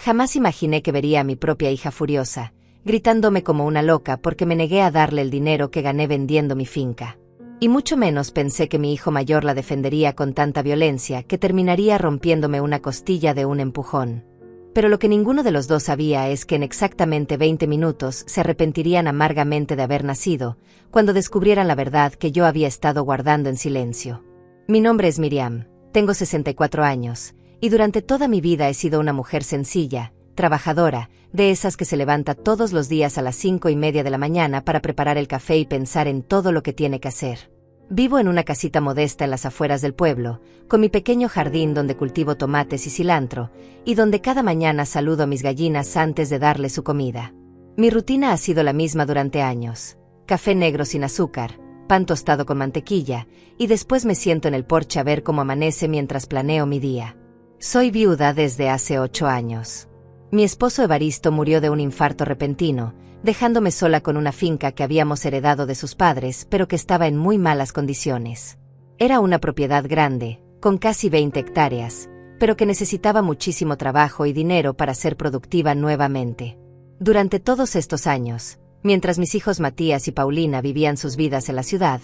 Jamás imaginé que vería a mi propia hija furiosa, gritándome como una loca porque me negué a darle el dinero que gané vendiendo mi finca. Y mucho menos pensé que mi hijo mayor la defendería con tanta violencia que terminaría rompiéndome una costilla de un empujón. Pero lo que ninguno de los dos sabía es que en exactamente 20 minutos se arrepentirían amargamente de haber nacido, cuando descubrieran la verdad que yo había estado guardando en silencio. Mi nombre es Miriam, tengo 64 años, y durante toda mi vida he sido una mujer sencilla, trabajadora, de esas que se levanta todos los días a las 5:30 de la mañana para preparar el café y pensar en todo lo que tiene que hacer. Vivo en una casita modesta en las afueras del pueblo, con mi pequeño jardín donde cultivo tomates y cilantro, y donde cada mañana saludo a mis gallinas antes de darles su comida. Mi rutina ha sido la misma durante años: café negro sin azúcar, pan tostado con mantequilla, y después me siento en el porche a ver cómo amanece mientras planeo mi día. Soy viuda desde hace 8 años. Mi esposo Evaristo murió de un infarto repentino, dejándome sola con una finca que habíamos heredado de sus padres, pero que estaba en muy malas condiciones. Era una propiedad grande, con casi 20 hectáreas, pero que necesitaba muchísimo trabajo y dinero para ser productiva nuevamente. Durante todos estos años, mientras mis hijos Matías y Paulina vivían sus vidas en la ciudad,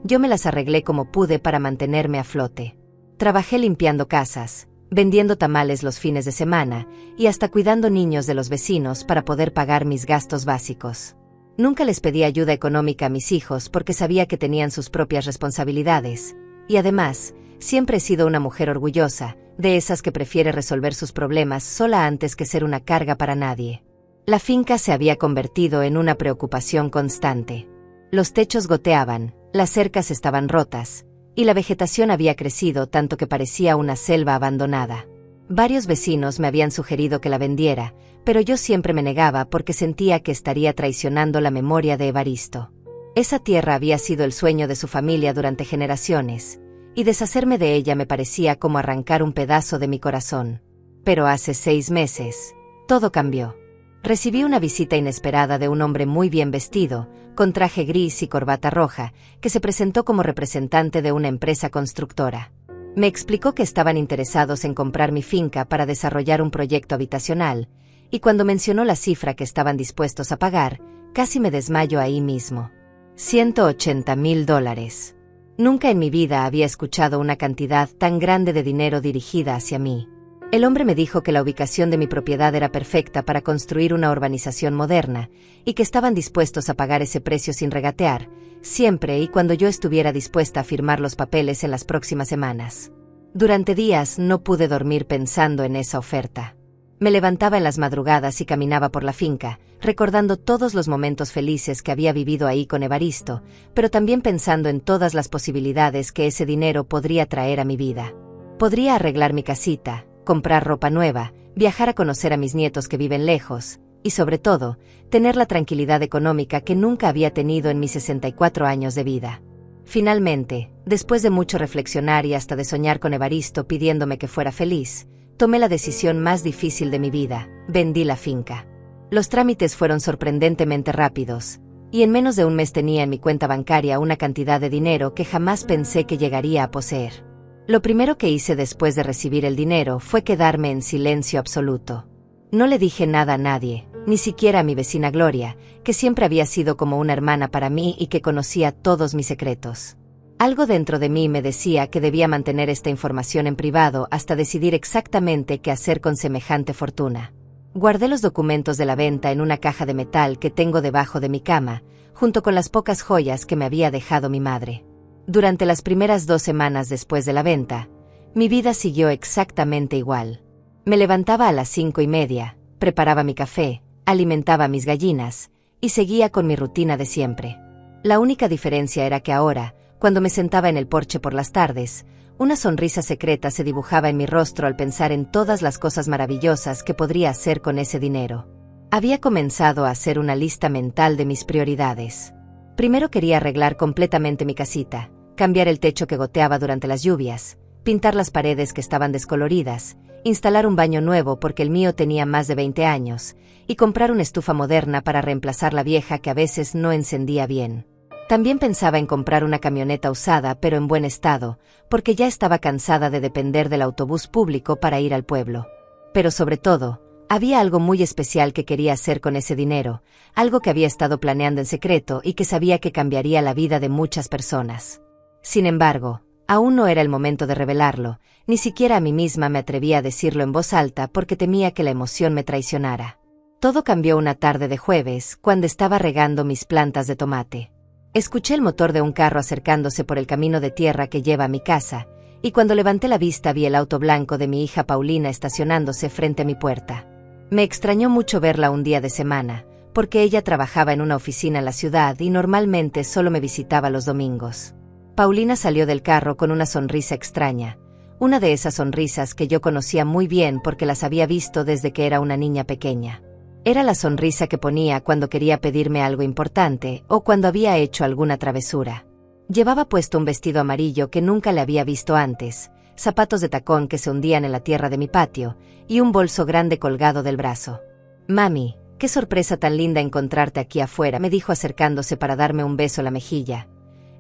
yo me las arreglé como pude para mantenerme a flote. Trabajé limpiando casas, vendiendo tamales los fines de semana, y hasta cuidando niños de los vecinos para poder pagar mis gastos básicos. Nunca les pedí ayuda económica a mis hijos porque sabía que tenían sus propias responsabilidades, y además, siempre he sido una mujer orgullosa, de esas que prefiere resolver sus problemas sola antes que ser una carga para nadie. La finca se había convertido en una preocupación constante. Los techos goteaban, las cercas estaban rotas, y la vegetación había crecido tanto que parecía una selva abandonada. Varios vecinos me habían sugerido que la vendiera, pero yo siempre me negaba porque sentía que estaría traicionando la memoria de Evaristo. Esa tierra había sido el sueño de su familia durante generaciones, y deshacerme de ella me parecía como arrancar un pedazo de mi corazón. Pero hace 6 meses, todo cambió. Recibí una visita inesperada de un hombre muy bien vestido, con traje gris y corbata roja, que se presentó como representante de una empresa constructora. Me explicó que estaban interesados en comprar mi finca para desarrollar un proyecto habitacional, y cuando mencionó la cifra que estaban dispuestos a pagar, casi me desmayo ahí mismo. $180,000. Nunca en mi vida había escuchado una cantidad tan grande de dinero dirigida hacia mí. El hombre me dijo que la ubicación de mi propiedad era perfecta para construir una urbanización moderna, y que estaban dispuestos a pagar ese precio sin regatear, siempre y cuando yo estuviera dispuesta a firmar los papeles en las próximas semanas. Durante días no pude dormir pensando en esa oferta. Me levantaba en las madrugadas y caminaba por la finca, recordando todos los momentos felices que había vivido ahí con Evaristo, pero también pensando en todas las posibilidades que ese dinero podría traer a mi vida. Podría arreglar mi casita, comprar ropa nueva, viajar a conocer a mis nietos que viven lejos, y sobre todo, tener la tranquilidad económica que nunca había tenido en mis 64 años de vida. Finalmente, después de mucho reflexionar y hasta de soñar con Evaristo pidiéndome que fuera feliz, tomé la decisión más difícil de mi vida: vendí la finca. Los trámites fueron sorprendentemente rápidos, y en menos de un mes tenía en mi cuenta bancaria una cantidad de dinero que jamás pensé que llegaría a poseer. Lo primero que hice después de recibir el dinero fue quedarme en silencio absoluto. No le dije nada a nadie, ni siquiera a mi vecina Gloria, que siempre había sido como una hermana para mí y que conocía todos mis secretos. Algo dentro de mí me decía que debía mantener esta información en privado hasta decidir exactamente qué hacer con semejante fortuna. Guardé los documentos de la venta en una caja de metal que tengo debajo de mi cama, junto con las pocas joyas que me había dejado mi madre. Durante las primeras 2 semanas después de la venta, mi vida siguió exactamente igual. Me levantaba a las 5:30, preparaba mi café, alimentaba a mis gallinas, y seguía con mi rutina de siempre. La única diferencia era que ahora, cuando me sentaba en el porche por las tardes, una sonrisa secreta se dibujaba en mi rostro al pensar en todas las cosas maravillosas que podría hacer con ese dinero. Había comenzado a hacer una lista mental de mis prioridades. Primero quería arreglar completamente mi casita, cambiar el techo que goteaba durante las lluvias, pintar las paredes que estaban descoloridas, instalar un baño nuevo porque el mío tenía más de 20 años, y comprar una estufa moderna para reemplazar la vieja que a veces no encendía bien. También pensaba en comprar una camioneta usada pero en buen estado, porque ya estaba cansada de depender del autobús público para ir al pueblo. Pero sobre todo, Había algo muy especial que quería hacer con ese dinero, algo que había estado planeando en secreto y que sabía que cambiaría la vida de muchas personas. Sin embargo, aún no era el momento de revelarlo, ni siquiera a mí misma me atrevía a decirlo en voz alta porque temía que la emoción me traicionara. Todo cambió una tarde de jueves, cuando estaba regando mis plantas de tomate. Escuché el motor de un carro acercándose por el camino de tierra que lleva a mi casa, y cuando levanté la vista vi el auto blanco de mi hija Paulina estacionándose frente a mi puerta. Me extrañó mucho verla un día de semana, porque ella trabajaba en una oficina en la ciudad y normalmente solo me visitaba los domingos. Paulina salió del carro con una sonrisa extraña, una de esas sonrisas que yo conocía muy bien porque las había visto desde que era una niña pequeña. Era la sonrisa que ponía cuando quería pedirme algo importante o cuando había hecho alguna travesura. Llevaba puesto un vestido amarillo que nunca le había visto antes, zapatos de tacón que se hundían en la tierra de mi patio, y un bolso grande colgado del brazo. «Mami, qué sorpresa tan linda encontrarte aquí afuera», me dijo acercándose para darme un beso en la mejilla.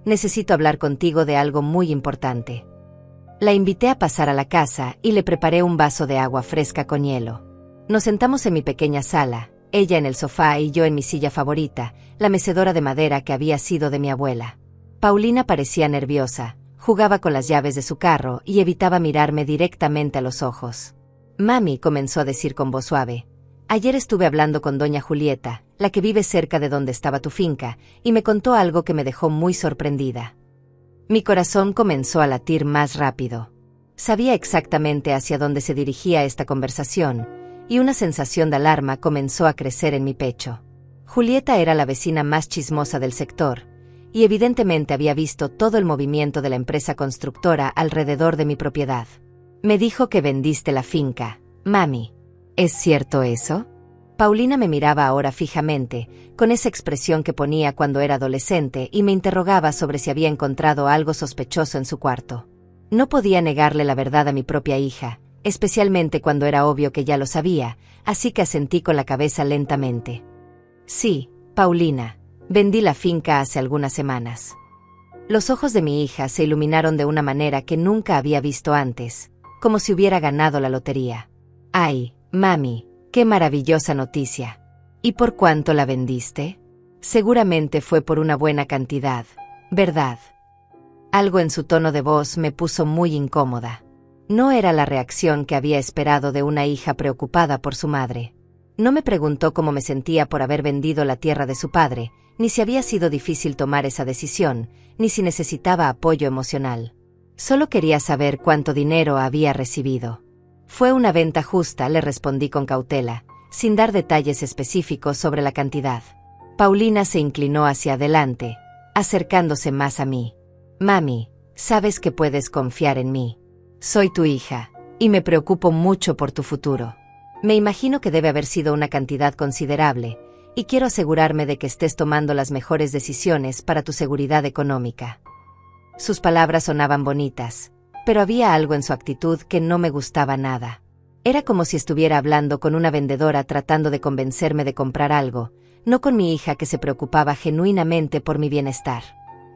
«Necesito hablar contigo de algo muy importante». La invité a pasar a la casa y le preparé un vaso de agua fresca con hielo. Nos sentamos en mi pequeña sala, ella en el sofá y yo en mi silla favorita, la mecedora de madera que había sido de mi abuela. Paulina parecía nerviosa, jugaba con las llaves de su carro y evitaba mirarme directamente a los ojos. «Mami», comenzó a decir con voz suave, «ayer estuve hablando con doña Julieta, la que vive cerca de donde estaba tu finca, y me contó algo que me dejó muy sorprendida». Mi corazón comenzó a latir más rápido. Sabía exactamente hacia dónde se dirigía esta conversación, y una sensación de alarma comenzó a crecer en mi pecho. Julieta era la vecina más chismosa del sector, y evidentemente había visto todo el movimiento de la empresa constructora alrededor de mi propiedad. «Me dijo que vendiste la finca, mami. ¿Es cierto eso?» Paulina me miraba ahora fijamente, con esa expresión que ponía cuando era adolescente, y me interrogaba sobre si había encontrado algo sospechoso en su cuarto. No podía negarle la verdad a mi propia hija, especialmente cuando era obvio que ya lo sabía, así que asentí con la cabeza lentamente. «Sí, Paulina, vendí la finca hace algunas semanas». Los ojos de mi hija se iluminaron de una manera que nunca había visto antes, como si hubiera ganado la lotería. «Ay, mami, qué maravillosa noticia. ¿Y por cuánto la vendiste?» «Seguramente fue por una buena cantidad, ¿verdad?» Algo en su tono de voz me puso muy incómoda. No era la reacción que había esperado de una hija preocupada por su madre. No me preguntó cómo me sentía por haber vendido la tierra de su padre, ni si había sido difícil tomar esa decisión, ni si necesitaba apoyo emocional. Solo quería saber cuánto dinero había recibido. «Fue una venta justa», le respondí con cautela, sin dar detalles específicos sobre la cantidad. Paulina se inclinó hacia adelante, acercándose más a mí. «Mami, sabes que puedes confiar en mí. Soy tu hija, y me preocupo mucho por tu futuro. Me imagino que debe haber sido una cantidad considerable, y quiero asegurarme de que estés tomando las mejores decisiones para tu seguridad económica». Sus palabras sonaban bonitas, pero había algo en su actitud que no me gustaba nada. Era como si estuviera hablando con una vendedora tratando de convencerme de comprar algo, no con mi hija que se preocupaba genuinamente por mi bienestar.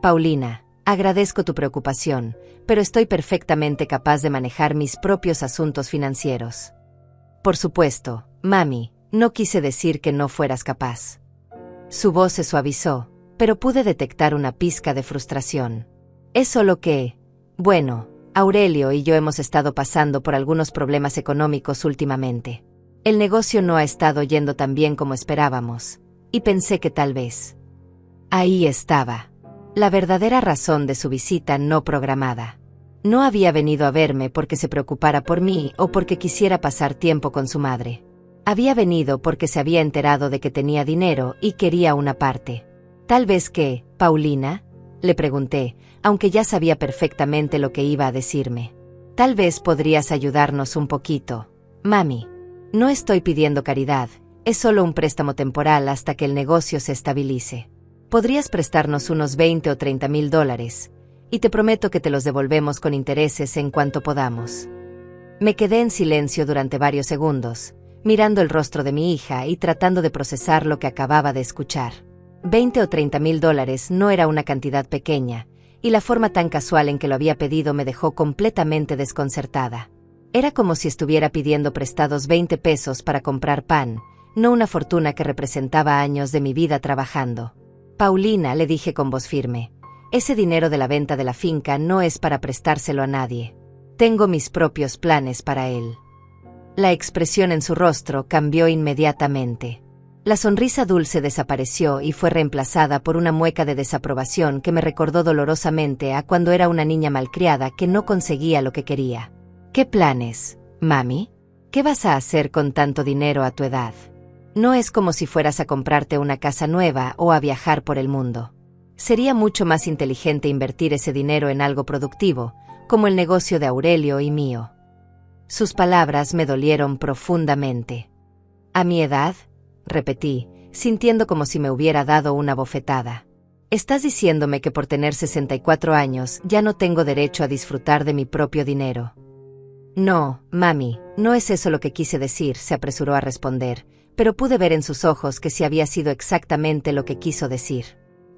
«Paulina, agradezco tu preocupación, pero estoy perfectamente capaz de manejar mis propios asuntos financieros». «Por supuesto, mami, no quise decir que no fueras capaz». Su voz se suavizó, pero pude detectar una pizca de frustración. «Es solo que, bueno, Aurelio y yo hemos estado pasando por algunos problemas económicos últimamente. El negocio no ha estado yendo tan bien como esperábamos, y pensé que tal vez». Ahí estaba la verdadera razón de su visita no programada. No había venido a verme porque se preocupara por mí o porque quisiera pasar tiempo con su madre. Había venido porque se había enterado de que tenía dinero y quería una parte. «¿Tal vez qué, Paulina?», le pregunté, aunque ya sabía perfectamente lo que iba a decirme. «Tal vez podrías ayudarnos un poquito, mami. No estoy pidiendo caridad, es solo un préstamo temporal hasta que el negocio se estabilice. Podrías prestarnos unos 20 o 30 mil dólares, y te prometo que te los devolvemos con intereses en cuanto podamos». Me quedé en silencio durante varios segundos, mirando el rostro de mi hija y tratando de procesar lo que acababa de escuchar. 20 o 30 mil dólares no era una cantidad pequeña, y la forma tan casual en que lo había pedido me dejó completamente desconcertada. Era como si estuviera pidiendo prestados 20 pesos para comprar pan, no una fortuna que representaba años de mi vida trabajando. Paulina, le dije con voz firme, ese dinero de la venta de la finca no es para prestárselo a nadie. Tengo mis propios planes para él. La expresión en su rostro cambió inmediatamente. La sonrisa dulce desapareció y fue reemplazada por una mueca de desaprobación que me recordó dolorosamente a cuando era una niña malcriada que no conseguía lo que quería. ¿Qué planes, mami? ¿Qué vas a hacer con tanto dinero a tu edad? No es como si fueras a comprarte una casa nueva o a viajar por el mundo. Sería mucho más inteligente invertir ese dinero en algo productivo, como el negocio de Aurelio y mío. Sus palabras me dolieron profundamente. ¿A mi edad?, repetí, sintiendo como si me hubiera dado una bofetada. ¿Estás diciéndome que por tener 64 años ya no tengo derecho a disfrutar de mi propio dinero? No, mami, no es eso lo que quise decir, se apresuró a responder, pero pude ver en sus ojos que sí había sido exactamente lo que quiso decir.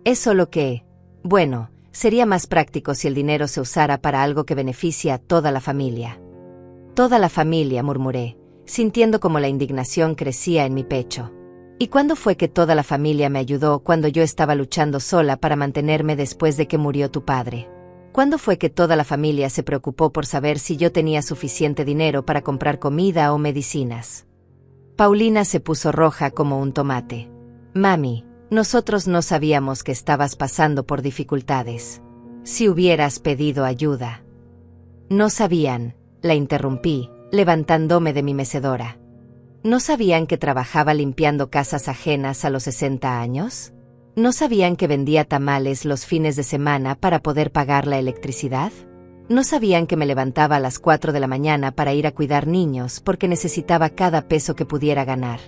Es solo que, bueno, sería más práctico si el dinero se usara para algo que beneficie a toda la familia. Toda la familia, murmuré, sintiendo como la indignación crecía en mi pecho. ¿Y cuándo fue que toda la familia me ayudó cuando yo estaba luchando sola para mantenerme después de que murió tu padre? ¿Cuándo fue que toda la familia se preocupó por saber si yo tenía suficiente dinero para comprar comida o medicinas? Paulina se puso roja como un tomate. Mami, nosotros no sabíamos que estabas pasando por dificultades. Si hubieras pedido ayuda. No sabían, la interrumpí, levantándome de mi mecedora. ¿No sabían que trabajaba limpiando casas ajenas a los 60 años? ¿No sabían que vendía tamales los fines de semana para poder pagar la electricidad? ¿No sabían que me levantaba a las 4 de la mañana para ir a cuidar niños porque necesitaba cada peso que pudiera ganar?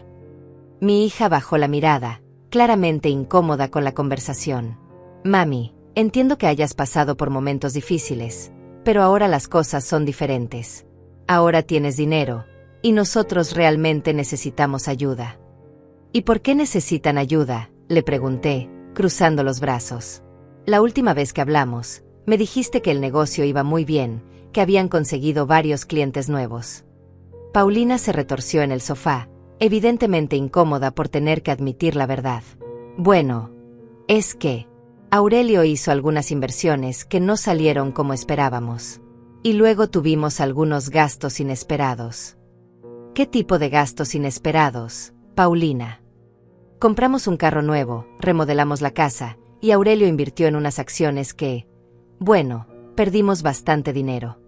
Mi hija bajó la mirada, claramente incómoda con la conversación. Mami, entiendo que hayas pasado por momentos difíciles, pero ahora las cosas son diferentes. Ahora tienes dinero, y nosotros realmente necesitamos ayuda. ¿Y por qué necesitan ayuda?, le pregunté, cruzando los brazos. La última vez que hablamos, me dijiste que el negocio iba muy bien, que habían conseguido varios clientes nuevos. Paulina se retorció en el sofá, evidentemente incómoda por tener que admitir la verdad. Bueno, es que Aurelio hizo algunas inversiones que no salieron como esperábamos. Y luego tuvimos algunos gastos inesperados. ¿Qué tipo de gastos inesperados, Paulina? Compramos un carro nuevo, remodelamos la casa, y Aurelio invirtió en unas acciones que, bueno, perdimos bastante dinero.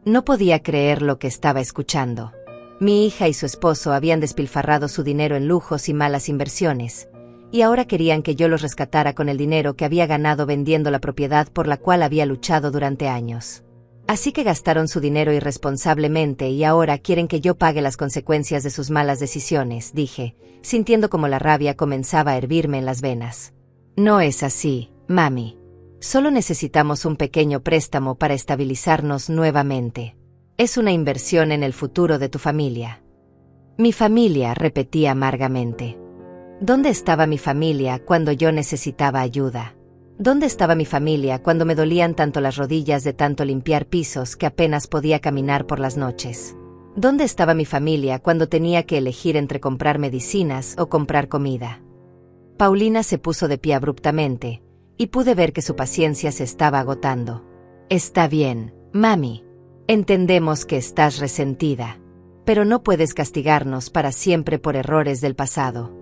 No podía creer lo que estaba escuchando. Mi hija y su esposo habían despilfarrado su dinero en lujos y malas inversiones, y ahora querían que yo los rescatara con el dinero que había ganado vendiendo la propiedad por la cual había luchado durante años. Así que gastaron su dinero irresponsablemente y ahora quieren que yo pague las consecuencias de sus malas decisiones, dije, sintiendo como la rabia comenzaba a hervirme en las venas. No es así, mami. Solo necesitamos un pequeño préstamo para estabilizarnos nuevamente. Es una inversión en el futuro de tu familia. Mi familia, repetí amargamente. ¿Dónde estaba mi familia cuando yo necesitaba ayuda? ¿Dónde estaba mi familia cuando me dolían tanto las rodillas de tanto limpiar pisos que apenas podía caminar por las noches? ¿Dónde estaba mi familia cuando tenía que elegir entre comprar medicinas o comprar comida? Paulina se puso de pie abruptamente, y pude ver que su paciencia se estaba agotando. Está bien, mami. Entendemos que estás resentida, pero no puedes castigarnos para siempre por errores del pasado.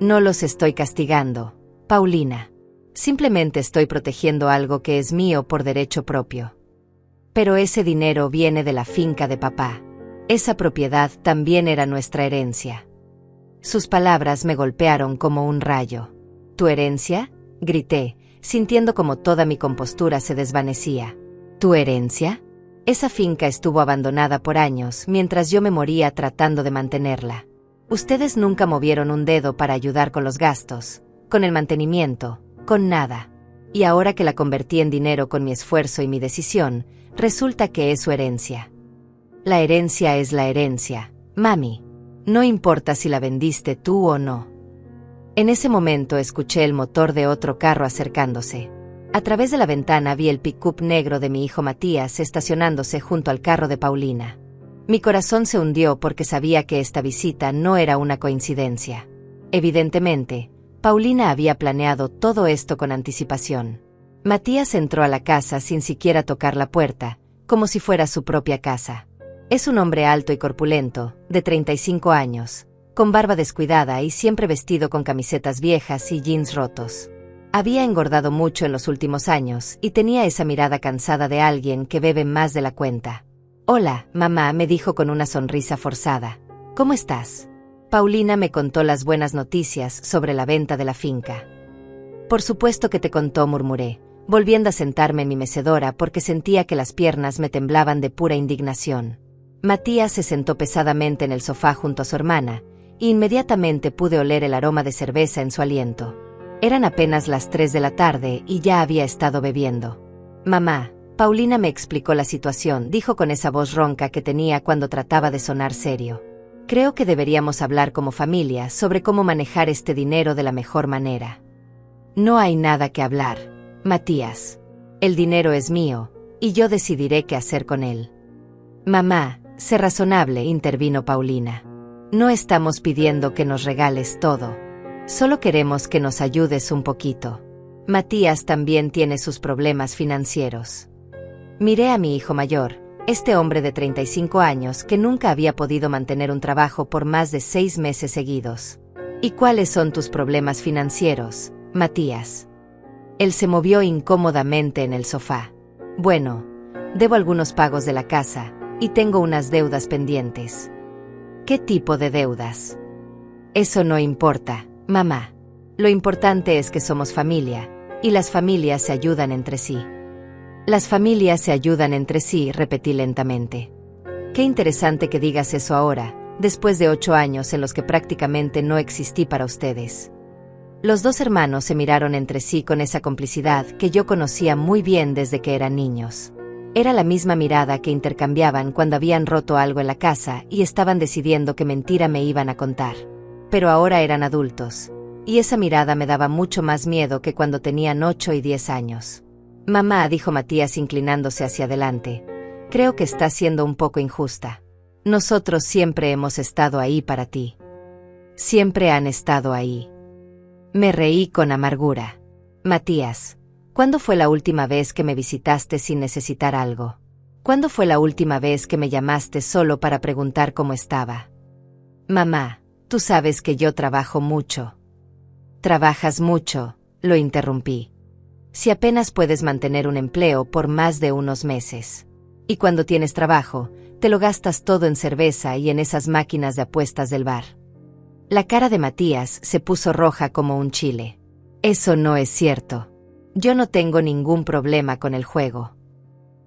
No los estoy castigando, Paulina. Simplemente estoy protegiendo algo que es mío por derecho propio. Pero ese dinero viene de la finca de papá. Esa propiedad también era nuestra herencia. Sus palabras me golpearon como un rayo. ¿Tu herencia?, grité, sintiendo como toda mi compostura se desvanecía. ¿Tu herencia? Esa finca estuvo abandonada por años mientras yo me moría tratando de mantenerla. Ustedes nunca movieron un dedo para ayudar con los gastos, con el mantenimiento, con nada. Y ahora que la convertí en dinero con mi esfuerzo y mi decisión, resulta que es su herencia. La herencia es la herencia, mami. No importa si la vendiste tú o no. En ese momento escuché el motor de otro carro acercándose. A través de la ventana vi el pick-up negro de mi hijo Matías estacionándose junto al carro de Paulina. Mi corazón se hundió porque sabía que esta visita no era una coincidencia. Evidentemente, Paulina había planeado todo esto con anticipación. Matías entró a la casa sin siquiera tocar la puerta, como si fuera su propia casa. Es un hombre alto y corpulento, de 35 años, con barba descuidada y siempre vestido con camisetas viejas y jeans rotos. Había engordado mucho en los últimos años y tenía esa mirada cansada de alguien que bebe más de la cuenta. «Hola, mamá», me dijo con una sonrisa forzada. «¿Cómo estás?» Paulina me contó las buenas noticias sobre la venta de la finca. «Por supuesto que te contó», murmuré, volviendo a sentarme en mi mecedora porque sentía que las piernas me temblaban de pura indignación. Matías se sentó pesadamente en el sofá junto a su hermana, e inmediatamente pude oler el aroma de cerveza en su aliento. Eran apenas las 3 de la tarde y ya había estado bebiendo. «Mamá», Paulina me explicó la situación, dijo con esa voz ronca que tenía cuando trataba de sonar serio. «Creo que deberíamos hablar como familia sobre cómo manejar este dinero de la mejor manera». «No hay nada que hablar, Matías. El dinero es mío, y yo decidiré qué hacer con él». «Mamá, sé razonable», intervino Paulina. «No estamos pidiendo que nos regales todo. Solo queremos que nos ayudes un poquito. Matías también tiene sus problemas financieros». Miré a mi hijo mayor, este hombre de 35 años que nunca había podido mantener un trabajo por más de 6 meses seguidos. «¿Y cuáles son tus problemas financieros, Matías?» Él se movió incómodamente en el sofá. «Bueno, debo algunos pagos de la casa, y tengo unas deudas pendientes». «¿Qué tipo de deudas?» «Eso no importa, mamá. Lo importante es que somos familia, y las familias se ayudan entre sí». «Las familias se ayudan entre sí», repetí lentamente. «Qué interesante que digas eso ahora, después de 8 años en los que prácticamente no existí para ustedes». Los dos hermanos se miraron entre sí con esa complicidad que yo conocía muy bien desde que eran niños. Era la misma mirada que intercambiaban cuando habían roto algo en la casa y estaban decidiendo qué mentira me iban a contar. Pero ahora eran adultos, y esa mirada me daba mucho más miedo que cuando tenían 8 y 10 años. «Mamá», dijo Matías inclinándose hacia adelante, «creo que estás siendo un poco injusta. Nosotros siempre hemos estado ahí para ti. Siempre han estado ahí». Me reí con amargura. «Matías, ¿cuándo fue la última vez que me visitaste sin necesitar algo? ¿Cuándo fue la última vez que me llamaste solo para preguntar cómo estaba?» «Mamá, tú sabes que yo trabajo mucho». «¿Trabajas mucho?», lo interrumpí. «Si apenas puedes mantener un empleo por más de unos meses. Y cuando tienes trabajo, te lo gastas todo en cerveza y en esas máquinas de apuestas del bar». La cara de Matías se puso roja como un chile. «Eso no es cierto. Yo no tengo ningún problema con el juego».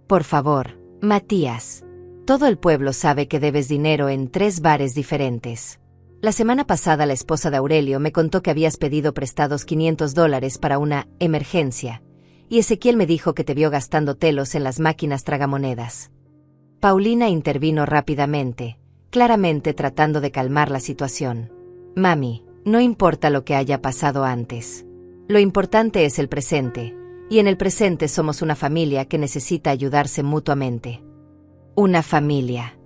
«Por favor, Matías. Todo el pueblo sabe que debes dinero en 3 bares diferentes. La semana pasada la esposa de Aurelio me contó que habías pedido prestados $500 para una emergencia, y Ezequiel me dijo que te vio gastando telos en las máquinas tragamonedas». Paulina intervino rápidamente, claramente tratando de calmar la situación. «Mami, no importa lo que haya pasado antes. Lo importante es el presente, y en el presente somos una familia que necesita ayudarse mutuamente». «Una familia».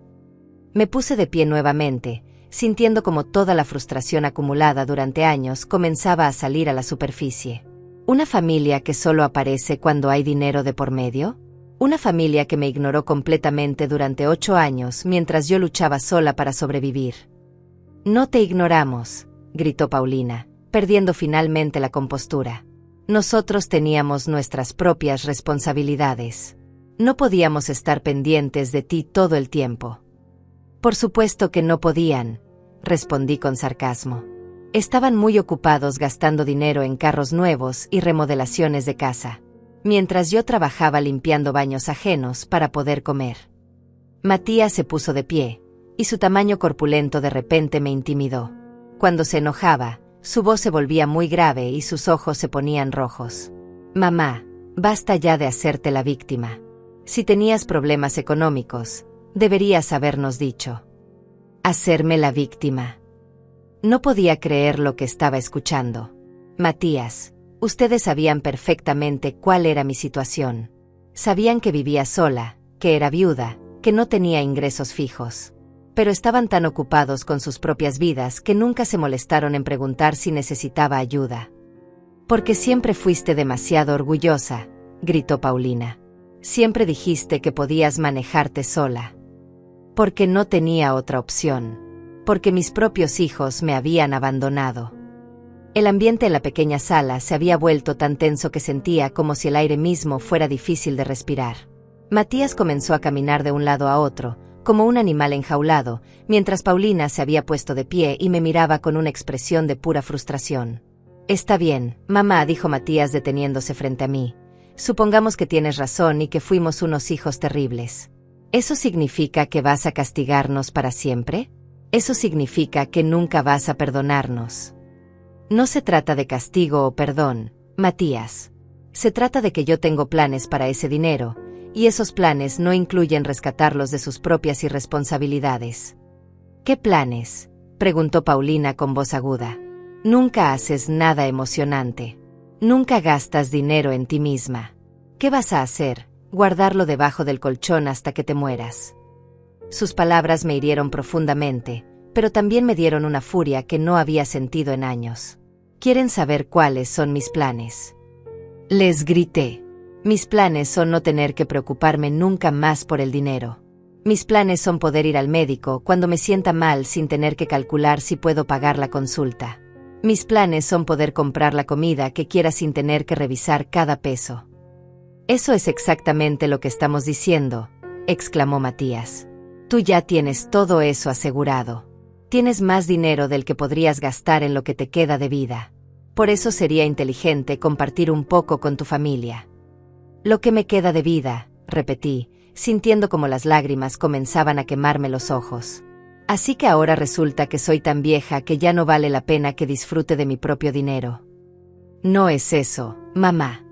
Me puse de pie nuevamente, sintiendo como toda la frustración acumulada durante años comenzaba a salir a la superficie. ¿Una familia que solo aparece cuando hay dinero de por medio? ¿Una familia que me ignoró completamente durante 8 años mientras yo luchaba sola para sobrevivir? «No te ignoramos», gritó Paulina, perdiendo finalmente la compostura. «Nosotros teníamos nuestras propias responsabilidades. No podíamos estar pendientes de ti todo el tiempo». «Por supuesto que no podían», respondí con sarcasmo. «Estaban muy ocupados gastando dinero en carros nuevos y remodelaciones de casa, mientras yo trabajaba limpiando baños ajenos para poder comer». Matías se puso de pie, y su tamaño corpulento de repente me intimidó. Cuando se enojaba, su voz se volvía muy grave y sus ojos se ponían rojos. «Mamá, basta ya de hacerte la víctima. Si tenías problemas económicos, deberías habernos dicho». «¿Hacerme la víctima?». No podía creer lo que estaba escuchando. «Matías, ustedes sabían perfectamente cuál era mi situación. Sabían que vivía sola, que era viuda, que no tenía ingresos fijos. Pero estaban tan ocupados con sus propias vidas que nunca se molestaron en preguntar si necesitaba ayuda. «Porque siempre fuiste demasiado orgullosa», gritó Paulina. «Siempre dijiste que podías manejarte sola». «Porque no tenía otra opción. Porque mis propios hijos me habían abandonado». El ambiente en la pequeña sala se había vuelto tan tenso que sentía como si el aire mismo fuera difícil de respirar. Matías comenzó a caminar de un lado a otro, como un animal enjaulado, mientras Paulina se había puesto de pie y me miraba con una expresión de pura frustración. «Está bien, mamá», dijo Matías deteniéndose frente a mí. «Supongamos que tienes razón y que fuimos unos hijos terribles. ¿Eso significa que vas a castigarnos para siempre? ¿Eso significa que nunca vas a perdonarnos?» «No se trata de castigo o perdón, Matías. Se trata de que yo tengo planes para ese dinero, y esos planes no incluyen rescatarlos de sus propias irresponsabilidades». «¿Qué planes?», preguntó Paulina con voz aguda. «Nunca haces nada emocionante. Nunca gastas dinero en ti misma. ¿Qué vas a hacer? ¿Guardarlo debajo del colchón hasta que te mueras?». Sus palabras me hirieron profundamente, pero también me dieron una furia que no había sentido en años. «¿Quieren saber cuáles son mis planes?», les grité. «Mis planes son no tener que preocuparme nunca más por el dinero. Mis planes son poder ir al médico cuando me sienta mal sin tener que calcular si puedo pagar la consulta. Mis planes son poder comprar la comida que quiera sin tener que revisar cada peso». «Eso es exactamente lo que estamos diciendo», exclamó Matías. «Tú ya tienes todo eso asegurado. Tienes más dinero del que podrías gastar en lo que te queda de vida. Por eso sería inteligente compartir un poco con tu familia». «Lo que me queda de vida», repetí, sintiendo como las lágrimas comenzaban a quemarme los ojos. «Así que ahora resulta que soy tan vieja que ya no vale la pena que disfrute de mi propio dinero». «No es eso, mamá».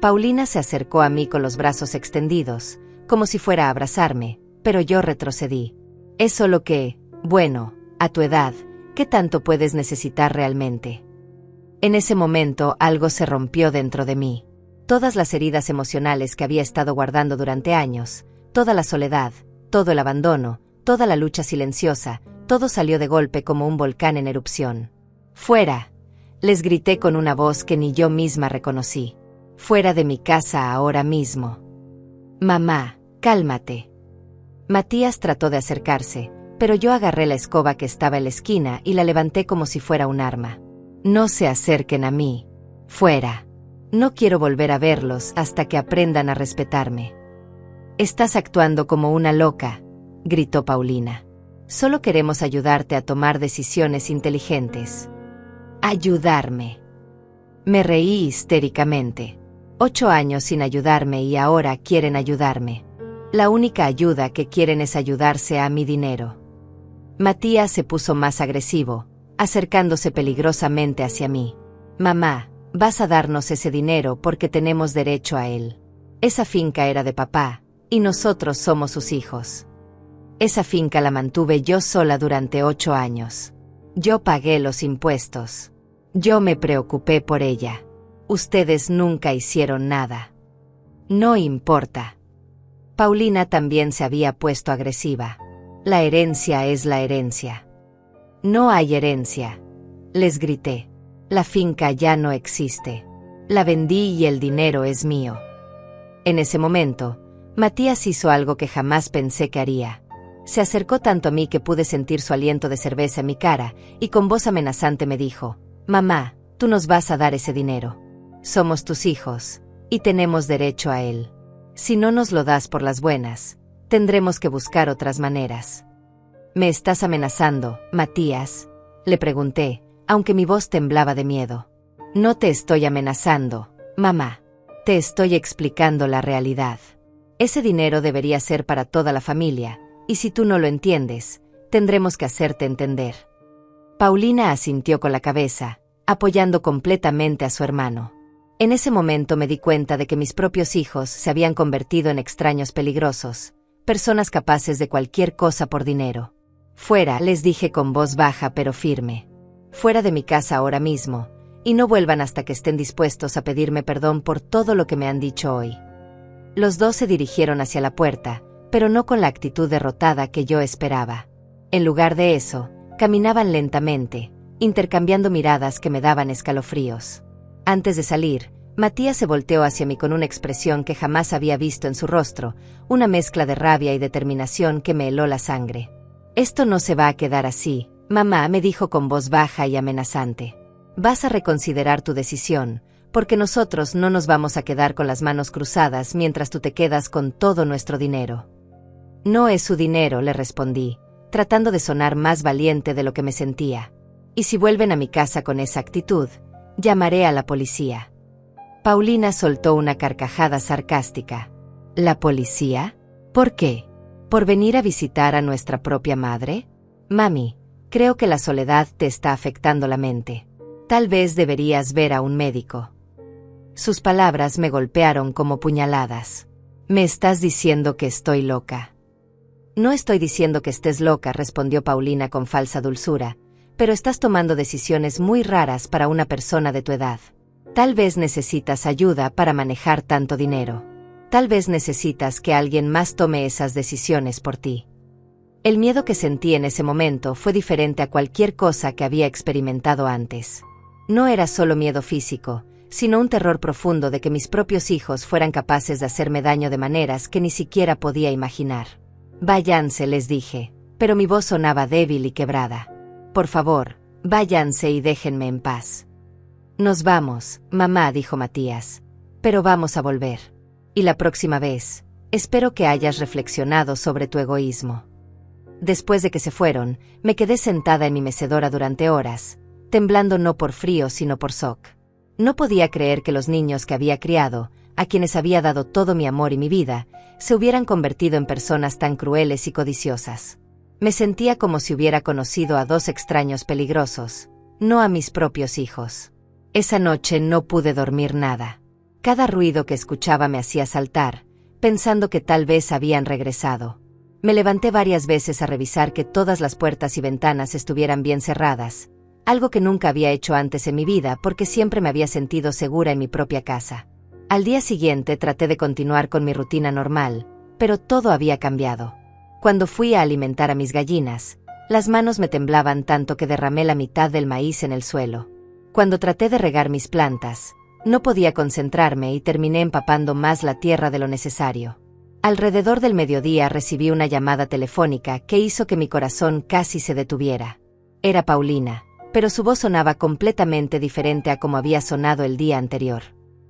Paulina se acercó a mí con los brazos extendidos, como si fuera a abrazarme, pero yo retrocedí. «Es solo que, bueno, a tu edad, ¿qué tanto puedes necesitar realmente?». En ese momento algo se rompió dentro de mí. Todas las heridas emocionales que había estado guardando durante años, toda la soledad, todo el abandono, toda la lucha silenciosa, todo salió de golpe como un volcán en erupción. «Fuera», les grité con una voz que ni yo misma reconocí. «Fuera de mi casa ahora mismo». «Mamá, cálmate». Matías trató de acercarse, pero yo agarré la escoba que estaba en la esquina y la levanté como si fuera un arma. «No se acerquen a mí. Fuera. No quiero volver a verlos hasta que aprendan a respetarme». «Estás actuando como una loca», gritó Paulina. «Solo queremos ayudarte a tomar decisiones inteligentes». «¿Ayudarme?». Me reí histéricamente. 8 años sin ayudarme y ahora quieren ayudarme. La única ayuda que quieren es ayudarse a mi dinero. Matías se puso más agresivo, acercándose peligrosamente hacia mí. «Mamá, vas a darnos ese dinero porque tenemos derecho a él. Esa finca era de papá, y nosotros somos sus hijos. Esa finca la mantuve yo sola durante 8 años. Yo pagué los impuestos. Yo me preocupé por ella. Ustedes nunca hicieron nada». «No importa». Paulina también se había puesto agresiva. «La herencia es la herencia». «No hay herencia», les grité. «La finca ya no existe. La vendí y el dinero es mío». En ese momento, Matías hizo algo que jamás pensé que haría. Se acercó tanto a mí que pude sentir su aliento de cerveza en mi cara, y con voz amenazante me dijo: «Mamá, tú nos vas a dar ese dinero. Somos tus hijos, y tenemos derecho a él. Si no nos lo das por las buenas, tendremos que buscar otras maneras». «¿Me estás amenazando, Matías?», le pregunté, aunque mi voz temblaba de miedo. «No te estoy amenazando, mamá. Te estoy explicando la realidad. Ese dinero debería ser para toda la familia, y si tú no lo entiendes, tendremos que hacerte entender». Paulina asintió con la cabeza, apoyando completamente a su hermano. En ese momento me di cuenta de que mis propios hijos se habían convertido en extraños peligrosos, personas capaces de cualquier cosa por dinero. «Fuera», les dije con voz baja pero firme. «Fuera de mi casa ahora mismo, y no vuelvan hasta que estén dispuestos a pedirme perdón por todo lo que me han dicho hoy». Los dos se dirigieron hacia la puerta, pero no con la actitud derrotada que yo esperaba. En lugar de eso, caminaban lentamente, intercambiando miradas que me daban escalofríos. Antes de salir, Matías se volteó hacia mí con una expresión que jamás había visto en su rostro, una mezcla de rabia y determinación que me heló la sangre. «Esto no se va a quedar así», mamá me dijo con voz baja y amenazante. «Vas a reconsiderar tu decisión, porque nosotros no nos vamos a quedar con las manos cruzadas mientras tú te quedas con todo nuestro dinero». «No es su dinero», le respondí, tratando de sonar más valiente de lo que me sentía. «Y si vuelven a mi casa con esa actitud, llamaré a la policía». Paulina soltó una carcajada sarcástica. «¿La policía? ¿Por qué? ¿Por venir a visitar a nuestra propia madre? Mami, creo que la soledad te está afectando la mente. Tal vez deberías ver a un médico». Sus palabras me golpearon como puñaladas. «¿Me estás diciendo que estoy loca?» «No estoy diciendo que estés loca», respondió Paulina con falsa dulzura, «pero estás tomando decisiones muy raras para una persona de tu edad. Tal vez necesitas ayuda para manejar tanto dinero. Tal vez necesitas que alguien más tome esas decisiones por ti». El miedo que sentí en ese momento fue diferente a cualquier cosa que había experimentado antes. No era solo miedo físico, sino un terror profundo de que mis propios hijos fueran capaces de hacerme daño de maneras que ni siquiera podía imaginar. «Váyanse», les dije, pero mi voz sonaba débil y quebrada. «Por favor, váyanse y déjenme en paz». «Nos vamos, mamá», dijo Matías, «pero vamos a volver. Y la próxima vez, espero que hayas reflexionado sobre tu egoísmo». Después de que se fueron, me quedé sentada en mi mecedora durante horas, temblando no por frío sino por shock. No podía creer que los niños que había criado, a quienes había dado todo mi amor y mi vida, se hubieran convertido en personas tan crueles y codiciosas. Me sentía como si hubiera conocido a dos extraños peligrosos, no a mis propios hijos. Esa noche no pude dormir nada. Cada ruido que escuchaba me hacía saltar, pensando que tal vez habían regresado. Me levanté varias veces a revisar que todas las puertas y ventanas estuvieran bien cerradas, algo que nunca había hecho antes en mi vida porque siempre me había sentido segura en mi propia casa. Al día siguiente traté de continuar con mi rutina normal, pero todo había cambiado. Cuando fui a alimentar a mis gallinas, las manos me temblaban tanto que derramé la mitad del maíz en el suelo. Cuando traté de regar mis plantas, no podía concentrarme y terminé empapando más la tierra de lo necesario. Alrededor del mediodía recibí una llamada telefónica que hizo que mi corazón casi se detuviera. Era Paulina, pero su voz sonaba completamente diferente a como había sonado el día anterior.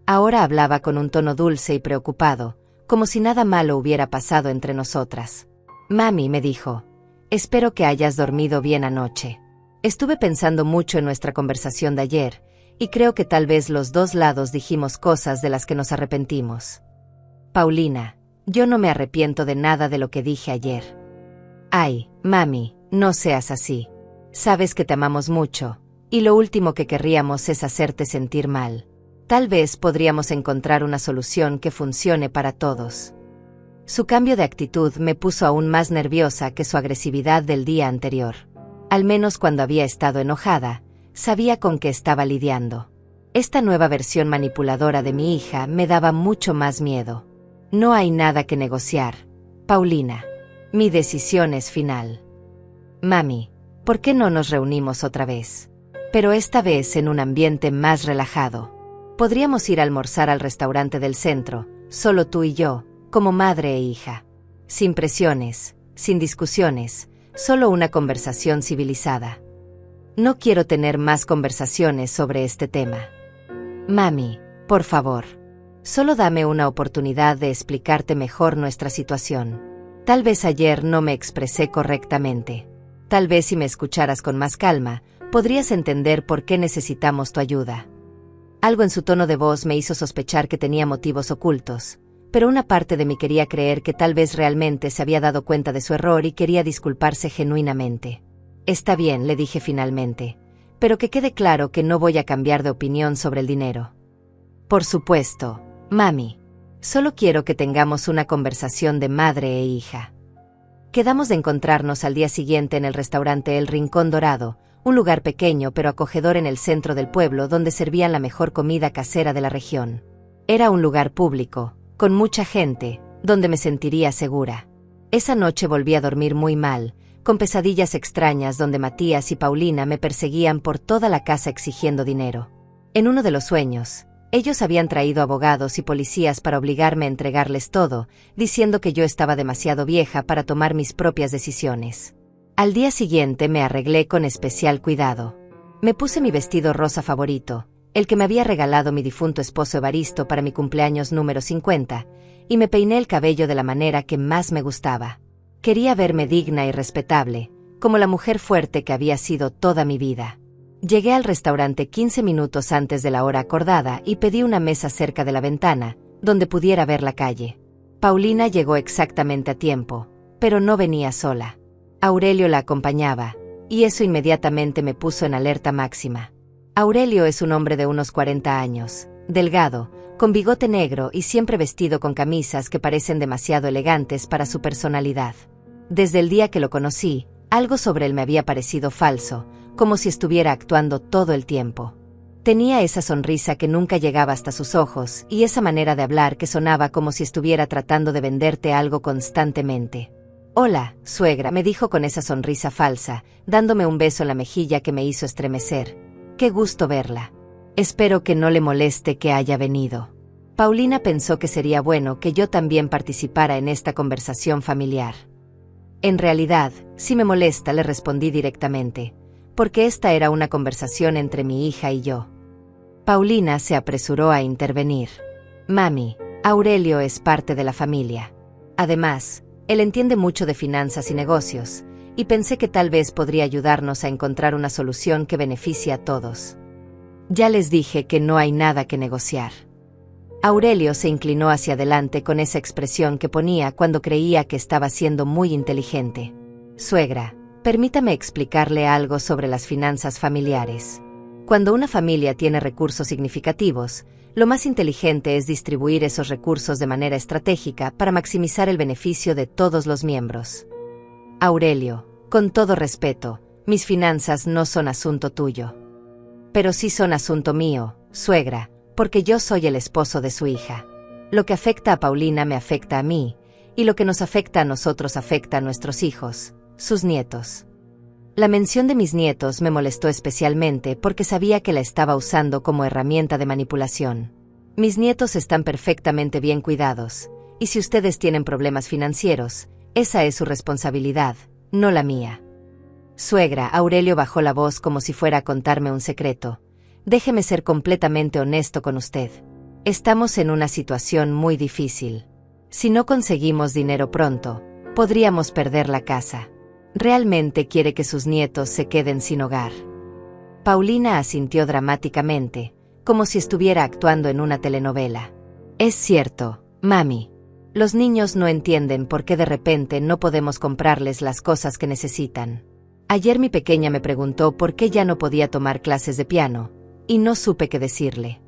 Ahora hablaba con un tono dulce y preocupado, como si nada malo hubiera pasado entre nosotras. «Mami», me dijo, «espero que hayas dormido bien anoche. Estuve pensando mucho en nuestra conversación de ayer, y creo que tal vez los dos lados dijimos cosas de las que nos arrepentimos». «Paulina, yo no me arrepiento de nada de lo que dije ayer». «Ay, mami, no seas así. Sabes que te amamos mucho, y lo último que querríamos es hacerte sentir mal. Tal vez podríamos encontrar una solución que funcione para todos». Su cambio de actitud me puso aún más nerviosa que su agresividad del día anterior. Al menos cuando había estado enojada, sabía con qué estaba lidiando. Esta nueva versión manipuladora de mi hija me daba mucho más miedo. «No hay nada que negociar, Paulina. Mi decisión es final. Mami, ¿por qué no nos reunimos otra vez? Pero esta vez en un ambiente más relajado. Podríamos ir a almorzar al restaurante del centro, solo tú y yo, como madre e hija. Sin presiones, sin discusiones, solo una conversación civilizada. No quiero tener más conversaciones sobre este tema. Mami, por favor. Solo dame una oportunidad de explicarte mejor nuestra situación. Tal vez ayer no me expresé correctamente. Tal vez si me escucharas con más calma, podrías entender por qué necesitamos tu ayuda». Algo en su tono de voz me hizo sospechar que tenía motivos ocultos, pero una parte de mí quería creer que tal vez realmente se había dado cuenta de su error y quería disculparse genuinamente. «Está bien», le dije finalmente, «pero que quede claro que no voy a cambiar de opinión sobre el dinero». «Por supuesto, mami. Solo quiero que tengamos una conversación de madre e hija». Quedamos de encontrarnos al día siguiente en el restaurante El Rincón Dorado, un lugar pequeño pero acogedor en el centro del pueblo donde servían la mejor comida casera de la región. Era un lugar público, con mucha gente, donde me sentiría segura. Esa noche volví a dormir muy mal, con pesadillas extrañas donde Matías y Paulina me perseguían por toda la casa exigiendo dinero. En uno de los sueños, ellos habían traído abogados y policías para obligarme a entregarles todo, diciendo que yo estaba demasiado vieja para tomar mis propias decisiones. Al día siguiente me arreglé con especial cuidado. Me puse mi vestido rosa favorito, el que me había regalado mi difunto esposo Evaristo para mi cumpleaños número 50, y me peiné el cabello de la manera que más me gustaba. Quería verme digna y respetable, como la mujer fuerte que había sido toda mi vida. Llegué al restaurante 15 minutos antes de la hora acordada y pedí una mesa cerca de la ventana, donde pudiera ver la calle. Paulina llegó exactamente a tiempo, pero no venía sola. Aurelio la acompañaba, y eso inmediatamente me puso en alerta máxima. Aurelio es un hombre de unos 40 años, delgado, con bigote negro y siempre vestido con camisas que parecen demasiado elegantes para su personalidad. Desde el día que lo conocí, algo sobre él me había parecido falso, como si estuviera actuando todo el tiempo. Tenía esa sonrisa que nunca llegaba hasta sus ojos y esa manera de hablar que sonaba como si estuviera tratando de venderte algo constantemente. «Hola, suegra», me dijo con esa sonrisa falsa, dándome un beso en la mejilla que me hizo estremecer. «Qué gusto verla. Espero que no le moleste que haya venido». Paulina pensó que sería bueno que yo también participara en esta conversación familiar. «En realidad, si me molesta», le respondí directamente, porque esta era una conversación entre mi hija y yo. Paulina se apresuró a intervenir. «Mami, Aurelio es parte de la familia. Además, él entiende mucho de finanzas y negocios, y pensé que tal vez podría ayudarnos a encontrar una solución que beneficie a todos. Ya les dije que no hay nada que negociar». Aurelio se inclinó hacia adelante con esa expresión que ponía cuando creía que estaba siendo muy inteligente. «Suegra, permítame explicarle algo sobre las finanzas familiares. Cuando una familia tiene recursos significativos, lo más inteligente es distribuir esos recursos de manera estratégica para maximizar el beneficio de todos los miembros. Aurelio, con todo respeto, mis finanzas no son asunto tuyo. Pero sí son asunto mío, suegra, porque yo soy el esposo de su hija. Lo que afecta a Paulina me afecta a mí, y lo que nos afecta a nosotros afecta a nuestros hijos, sus nietos». La mención de mis nietos me molestó especialmente porque sabía que la estaba usando como herramienta de manipulación. Mis nietos están perfectamente bien cuidados, y si ustedes tienen problemas financieros, esa es su responsabilidad, no la mía. «Suegra», Aurelio bajó la voz como si fuera a contarme un secreto. «Déjeme ser completamente honesto con usted. Estamos en una situación muy difícil. Si no conseguimos dinero pronto, podríamos perder la casa. ¿Realmente quiere que sus nietos se queden sin hogar?». Paulina asintió dramáticamente, como si estuviera actuando en una telenovela. «Es cierto, mami. Los niños no entienden por qué de repente no podemos comprarles las cosas que necesitan. Ayer mi pequeña me preguntó por qué ya no podía tomar clases de piano, y no supe qué decirle.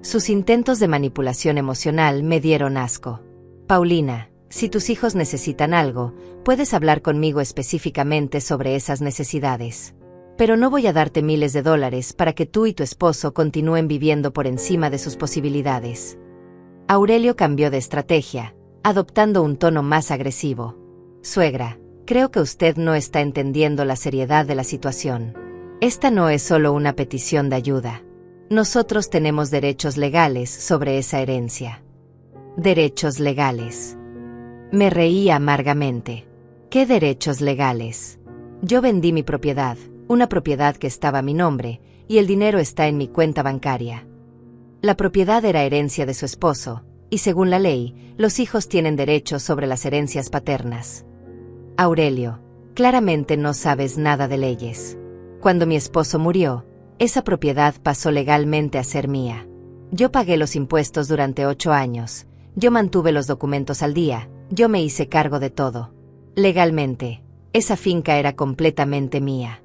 Sus intentos de manipulación emocional me dieron asco. Paulina, si tus hijos necesitan algo, puedes hablar conmigo específicamente sobre esas necesidades. Pero no voy a darte miles de dólares para que tú y tu esposo continúen viviendo por encima de sus posibilidades». Aurelio cambió de estrategia, adoptando un tono más agresivo. «Suegra, creo que usted no está entendiendo la seriedad de la situación. Esta no es solo una petición de ayuda. Nosotros tenemos derechos legales sobre esa herencia». «¿Derechos legales?». Me reí amargamente. «¿Qué derechos legales? Yo vendí mi propiedad, una propiedad que estaba a mi nombre, y el dinero está en mi cuenta bancaria. La propiedad era herencia de su esposo, y según la ley, los hijos tienen derechos sobre las herencias paternas». «Aurelio, claramente no sabes nada de leyes. Cuando mi esposo murió, esa propiedad pasó legalmente a ser mía. Yo pagué los impuestos durante 8 años, yo mantuve los documentos al día, yo me hice cargo de todo. Legalmente, esa finca era completamente mía».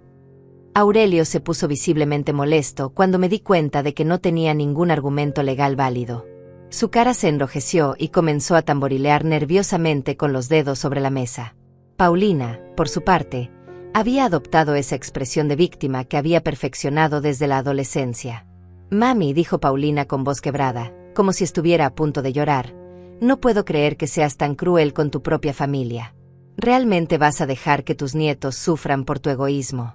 Aurelio se puso visiblemente molesto cuando me di cuenta de que no tenía ningún argumento legal válido. Su cara se enrojeció y comenzó a tamborilear nerviosamente con los dedos sobre la mesa. Paulina, por su parte, había adoptado esa expresión de víctima que había perfeccionado desde la adolescencia. «Mami», dijo Paulina con voz quebrada, como si estuviera a punto de llorar, «no puedo creer que seas tan cruel con tu propia familia. ¿Realmente vas a dejar que tus nietos sufran por tu egoísmo?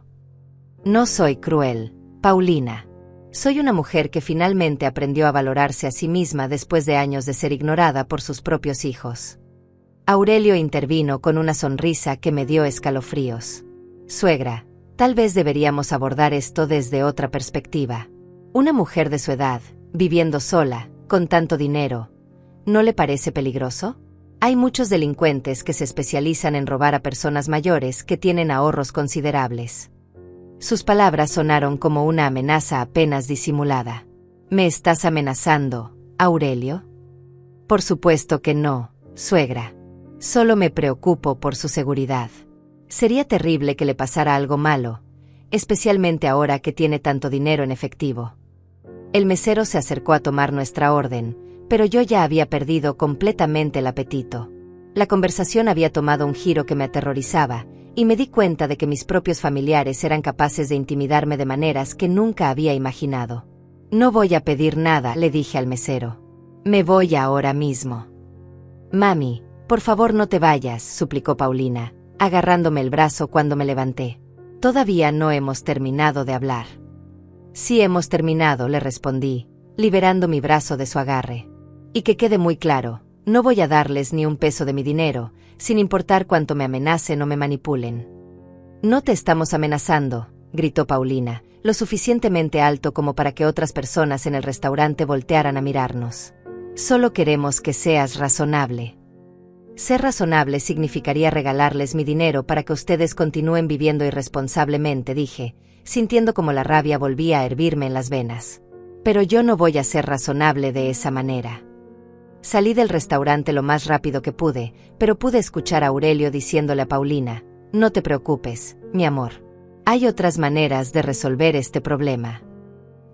No soy cruel, Paulina. Soy una mujer que finalmente aprendió a valorarse a sí misma después de años de ser ignorada por sus propios hijos. Aurelio intervino con una sonrisa que me dio escalofríos. Suegra, tal vez deberíamos abordar esto desde otra perspectiva. Una mujer de su edad, viviendo sola, con tanto dinero, ¿no le parece peligroso? Hay muchos delincuentes que se especializan en robar a personas mayores que tienen ahorros considerables. Sus palabras sonaron como una amenaza apenas disimulada. ¿Me estás amenazando, Aurelio? Por supuesto que no, suegra. Solo me preocupo por su seguridad. Sería terrible que le pasara algo malo, especialmente ahora que tiene tanto dinero en efectivo. El mesero se acercó a tomar nuestra orden, pero yo ya había perdido completamente el apetito. La conversación había tomado un giro que me aterrorizaba, y me di cuenta de que mis propios familiares eran capaces de intimidarme de maneras que nunca había imaginado. No voy a pedir nada, le dije al mesero. Me voy ahora mismo. Mami, por favor no te vayas, suplicó Paulina, agarrándome el brazo cuando me levanté. Todavía no hemos terminado de hablar. Sí hemos terminado, le respondí, liberando mi brazo de su agarre. Y que quede muy claro, no voy a darles ni un peso de mi dinero, sin importar cuánto me amenacen o me manipulen. No te estamos amenazando, gritó Paulina, lo suficientemente alto como para que otras personas en el restaurante voltearan a mirarnos. Solo queremos que seas razonable. Ser razonable significaría regalarles mi dinero para que ustedes continúen viviendo irresponsablemente, dije, sintiendo como la rabia volvía a hervirme en las venas. Pero yo no voy a ser razonable de esa manera. Salí del restaurante lo más rápido que pude, pero pude escuchar a Aurelio diciéndole a Paulina, no te preocupes, mi amor. Hay otras maneras de resolver este problema.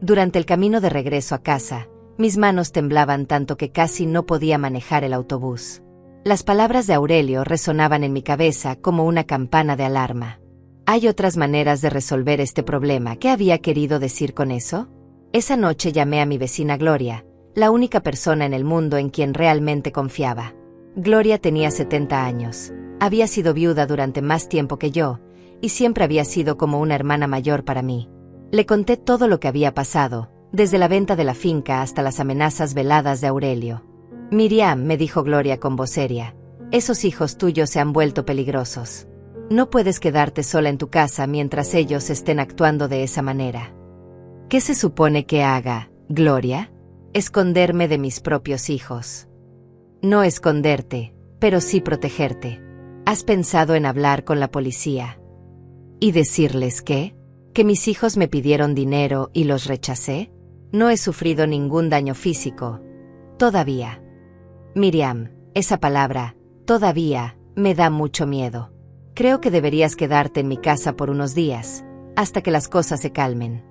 Durante el camino de regreso a casa, mis manos temblaban tanto que casi no podía manejar el autobús. Las palabras de Aurelio resonaban en mi cabeza como una campana de alarma. ¿Hay otras maneras de resolver este problema? ¿Qué había querido decir con eso? Esa noche llamé a mi vecina Gloria, la única persona en el mundo en quien realmente confiaba. Gloria tenía 70 años, había sido viuda durante más tiempo que yo, y siempre había sido como una hermana mayor para mí. Le conté todo lo que había pasado, desde la venta de la finca hasta las amenazas veladas de Aurelio. Miriam, me dijo Gloria con voz seria, esos hijos tuyos se han vuelto peligrosos. No puedes quedarte sola en tu casa mientras ellos estén actuando de esa manera. ¿Qué se supone que haga, Gloria? Esconderme de mis propios hijos. No esconderte, pero sí protegerte. ¿Has pensado en hablar con la policía? ¿Y decirles qué? ¿Que mis hijos me pidieron dinero y los rechacé? No he sufrido ningún daño físico. Todavía. Miriam, esa palabra, todavía, me da mucho miedo. Creo que deberías quedarte en mi casa por unos días, hasta que las cosas se calmen.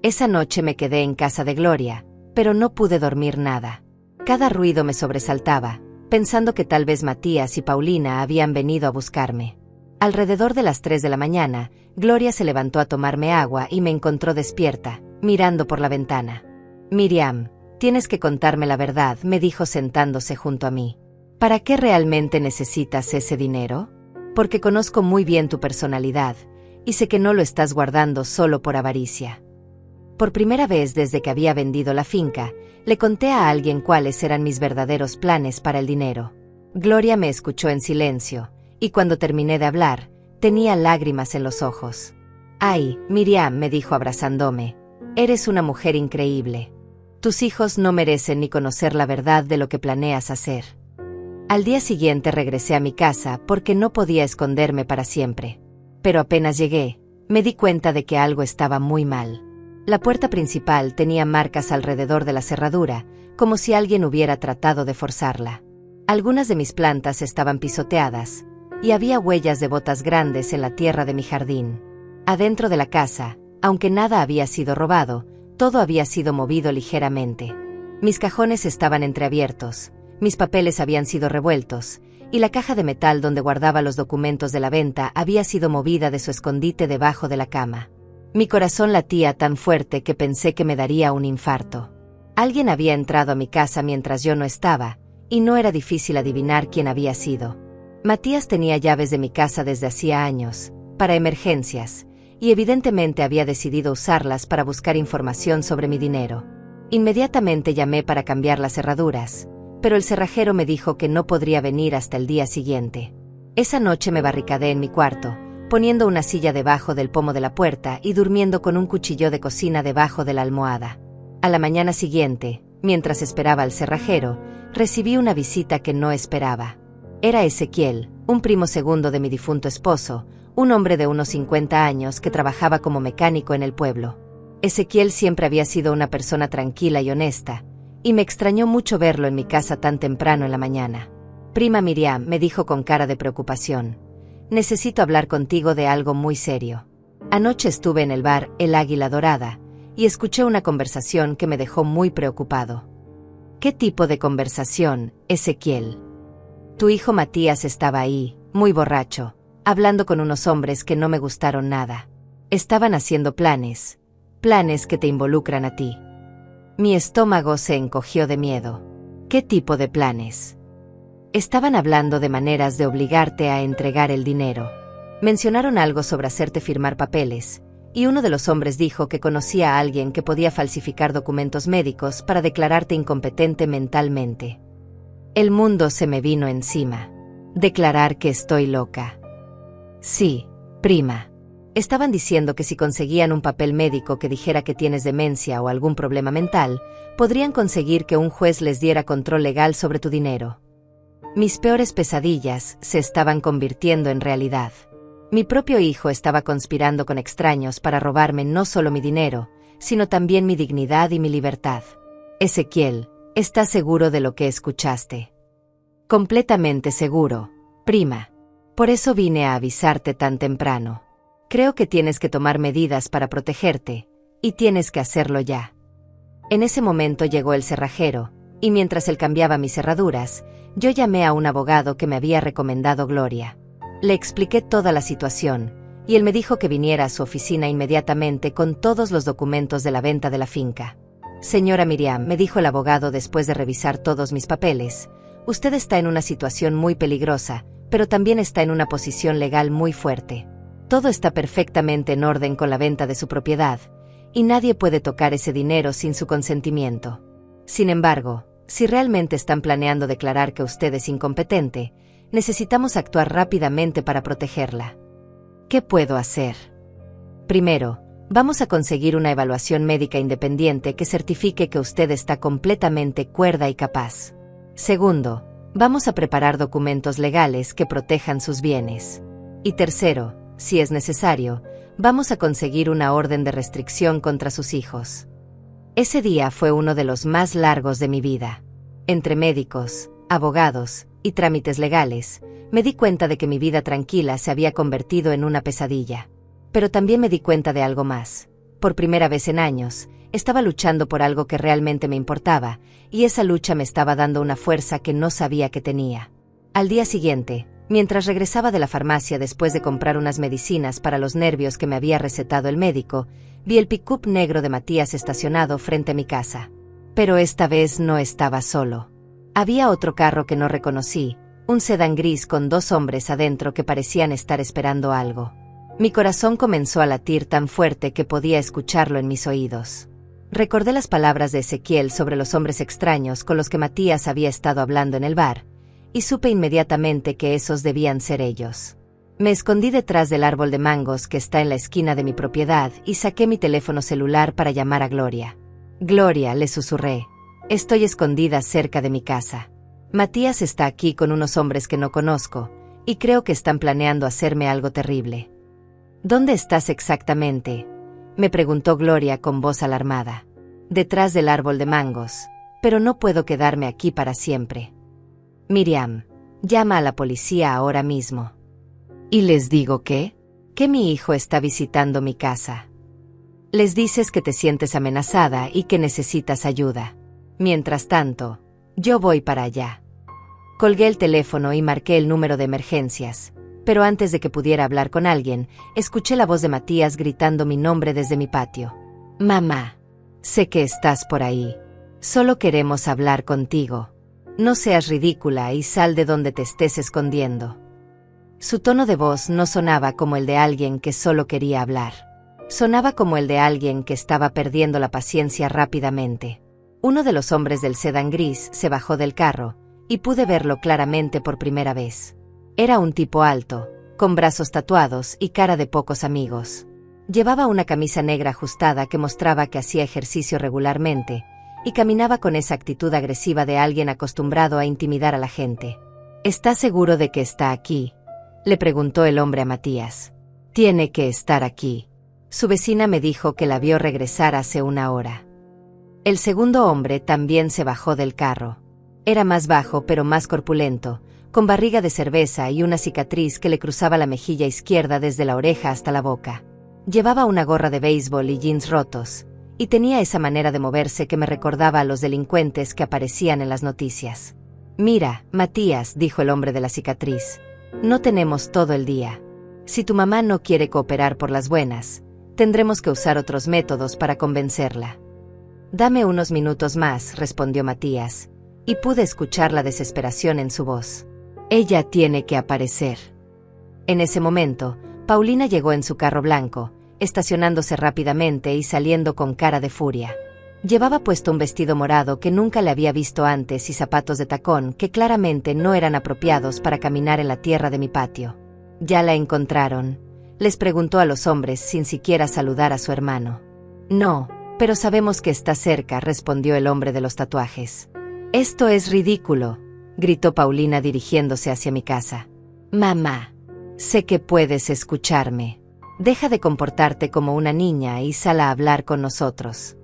Esa noche me quedé en casa de Gloria, pero no pude dormir nada. Cada ruido me sobresaltaba, pensando que tal vez Matías y Paulina habían venido a buscarme. Alrededor de las 3 de la mañana, Gloria se levantó a tomarme agua y me encontró despierta, mirando por la ventana. Miriam, tienes que contarme la verdad, me dijo sentándose junto a mí. ¿Para qué realmente necesitas ese dinero? Porque conozco muy bien tu personalidad, y sé que no lo estás guardando solo por avaricia. Por primera vez desde que había vendido la finca, le conté a alguien cuáles eran mis verdaderos planes para el dinero. Gloria me escuchó en silencio, y cuando terminé de hablar, tenía lágrimas en los ojos. Ay, Miriam, me dijo abrazándome, eres una mujer increíble. Tus hijos no merecen ni conocer la verdad de lo que planeas hacer. Al día siguiente regresé a mi casa porque no podía esconderme para siempre. Pero apenas llegué, me di cuenta de que algo estaba muy mal. La puerta principal tenía marcas alrededor de la cerradura, como si alguien hubiera tratado de forzarla. Algunas de mis plantas estaban pisoteadas, y había huellas de botas grandes en la tierra de mi jardín. Adentro de la casa, aunque nada había sido robado, todo había sido movido ligeramente. Mis cajones estaban entreabiertos, mis papeles habían sido revueltos, y la caja de metal donde guardaba los documentos de la venta había sido movida de su escondite debajo de la cama. Mi corazón latía tan fuerte que pensé que me daría un infarto. Alguien había entrado a mi casa mientras yo no estaba, y no era difícil adivinar quién había sido. Matías tenía llaves de mi casa desde hacía años, para emergencias, y evidentemente había decidido usarlas para buscar información sobre mi dinero. Inmediatamente llamé para cambiar las cerraduras, pero el cerrajero me dijo que no podría venir hasta el día siguiente. Esa noche me barricadé en mi cuarto, poniendo una silla debajo del pomo de la puerta y durmiendo con un cuchillo de cocina debajo de la almohada. A la mañana siguiente, mientras esperaba al cerrajero, recibí una visita que no esperaba. Era Ezequiel, un primo segundo de mi difunto esposo, un hombre de unos 50 años que trabajaba como mecánico en el pueblo. Ezequiel siempre había sido una persona tranquila y honesta, y me extrañó mucho verlo en mi casa tan temprano en la mañana. «Prima Miriam», me dijo con cara de preocupación, «necesito hablar contigo de algo muy serio. Anoche estuve en el bar El Águila Dorada, y escuché una conversación que me dejó muy preocupado». «¿Qué tipo de conversación, Ezequiel?» «Tu hijo Matías estaba ahí, muy borracho, hablando con unos hombres que no me gustaron nada. Estaban haciendo planes que te involucran a ti». Mi estómago se encogió de miedo. «¿Qué tipo de planes?» «Estaban hablando de maneras de obligarte a entregar el dinero. Mencionaron algo sobre hacerte firmar papeles, y uno de los hombres dijo que conocía a alguien que podía falsificar documentos médicos para declararte incompetente mentalmente». El mundo se me vino encima. Declarar que estoy loca. «Sí, prima. Estaban diciendo que si conseguían un papel médico que dijera que tienes demencia o algún problema mental, podrían conseguir que un juez les diera control legal sobre tu dinero». Mis peores pesadillas se estaban convirtiendo en realidad. Mi propio hijo estaba conspirando con extraños para robarme no solo mi dinero, sino también mi dignidad y mi libertad. «Ezequiel, ¿estás seguro de lo que escuchaste?» «Completamente seguro, prima. Por eso vine a avisarte tan temprano. Creo que tienes que tomar medidas para protegerte, y tienes que hacerlo ya». En ese momento llegó el cerrajero, y mientras él cambiaba mis cerraduras, yo llamé a un abogado que me había recomendado Gloria. Le expliqué toda la situación, y él me dijo que viniera a su oficina inmediatamente con todos los documentos de la venta de la finca. «Señora Miriam», me dijo el abogado después de revisar todos mis papeles, «usted está en una situación muy peligrosa, pero también está en una posición legal muy fuerte. Todo está perfectamente en orden con la venta de su propiedad, y nadie puede tocar ese dinero sin su consentimiento. Sin embargo, si realmente están planeando declarar que usted es incompetente, necesitamos actuar rápidamente para protegerla». «¿Qué puedo hacer?» «Primero, vamos a conseguir una evaluación médica independiente que certifique que usted está completamente cuerda y capaz. Segundo, vamos a preparar documentos legales que protejan sus bienes. Y tercero, si es necesario, vamos a conseguir una orden de restricción contra sus hijos». Ese día fue uno de los más largos de mi vida. Entre médicos, abogados y trámites legales, me di cuenta de que mi vida tranquila se había convertido en una pesadilla. Pero también me di cuenta de algo más. Por primera vez en años, estaba luchando por algo que realmente me importaba, y esa lucha me estaba dando una fuerza que no sabía que tenía. Al día siguiente, mientras regresaba de la farmacia después de comprar unas medicinas para los nervios que me había recetado el médico, vi el pick-up negro de Matías estacionado frente a mi casa. Pero esta vez no estaba solo. Había otro carro que no reconocí, un sedán gris con dos hombres adentro que parecían estar esperando algo. Mi corazón comenzó a latir tan fuerte que podía escucharlo en mis oídos. Recordé las palabras de Ezequiel sobre los hombres extraños con los que Matías había estado hablando en el bar, y supe inmediatamente que esos debían ser ellos. Me escondí detrás del árbol de mangos que está en la esquina de mi propiedad y saqué mi teléfono celular para llamar a Gloria. «Gloria», le susurré, «estoy escondida cerca de mi casa. Matías está aquí con unos hombres que no conozco, y creo que están planeando hacerme algo terrible». «¿Dónde estás exactamente?», me preguntó Gloria con voz alarmada. «Detrás del árbol de mangos, pero no puedo quedarme aquí para siempre». «Miriam, llama a la policía ahora mismo». «¿Y les digo qué?». «Que mi hijo está visitando mi casa. Les dices que te sientes amenazada y que necesitas ayuda. Mientras tanto, yo voy para allá». Colgué el teléfono y marqué el número de emergencias, pero antes de que pudiera hablar con alguien, escuché la voz de Matías gritando mi nombre desde mi patio. «Mamá, sé que estás por ahí. Solo queremos hablar contigo. No seas ridícula y sal de donde te estés escondiendo». Su tono de voz no sonaba como el de alguien que solo quería hablar. Sonaba como el de alguien que estaba perdiendo la paciencia rápidamente. Uno de los hombres del sedán gris se bajó del carro, y pude verlo claramente por primera vez. Era un tipo alto, con brazos tatuados y cara de pocos amigos. Llevaba una camisa negra ajustada que mostraba que hacía ejercicio regularmente, y caminaba con esa actitud agresiva de alguien acostumbrado a intimidar a la gente. ¿Está seguro de que está aquí?, le preguntó el hombre a Matías. Tiene que estar aquí. Su vecina me dijo que la vio regresar hace una hora. El segundo hombre también se bajó del carro. Era más bajo pero más corpulento, con barriga de cerveza y una cicatriz que le cruzaba la mejilla izquierda desde la oreja hasta la boca. Llevaba una gorra de béisbol y jeans rotos, y tenía esa manera de moverse que me recordaba a los delincuentes que aparecían en las noticias. Mira, Matías, dijo el hombre de la cicatriz, no tenemos todo el día. Si tu mamá no quiere cooperar por las buenas, tendremos que usar otros métodos para convencerla. Dame unos minutos más, respondió Matías, y pude escuchar la desesperación en su voz. Ella tiene que aparecer. En ese momento, Paulina llegó en su carro blanco, estacionándose rápidamente y saliendo con cara de furia. Llevaba puesto un vestido morado que nunca le había visto antes y zapatos de tacón que claramente no eran apropiados para caminar en la tierra de mi patio. ¿Ya la encontraron?, les preguntó a los hombres sin siquiera saludar a su hermano. No, pero sabemos que está cerca, respondió el hombre de los tatuajes. Esto es ridículo, gritó Paulina dirigiéndose hacia mi casa. Mamá, sé que puedes escucharme. Deja de comportarte como una niña y sal a hablar con nosotros.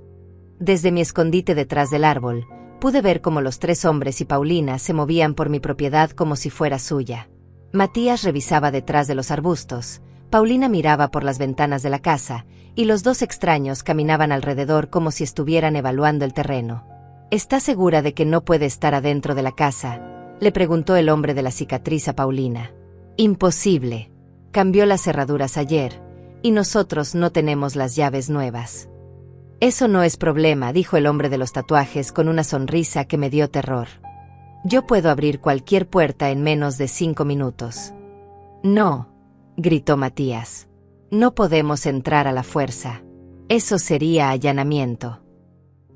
Desde mi escondite detrás del árbol, pude ver cómo los tres hombres y Paulina se movían por mi propiedad como si fuera suya. Matías revisaba detrás de los arbustos, Paulina miraba por las ventanas de la casa, y los dos extraños caminaban alrededor como si estuvieran evaluando el terreno. ¿Estás segura de que no puede estar adentro de la casa?, le preguntó el hombre de la cicatriz a Paulina. Imposible. Cambió las cerraduras ayer, y nosotros no tenemos las llaves nuevas. Eso no es problema, dijo el hombre de los tatuajes con una sonrisa que me dio terror. Yo puedo abrir cualquier puerta en menos de 5 minutos. No, gritó Matías. No podemos entrar a la fuerza. Eso sería allanamiento.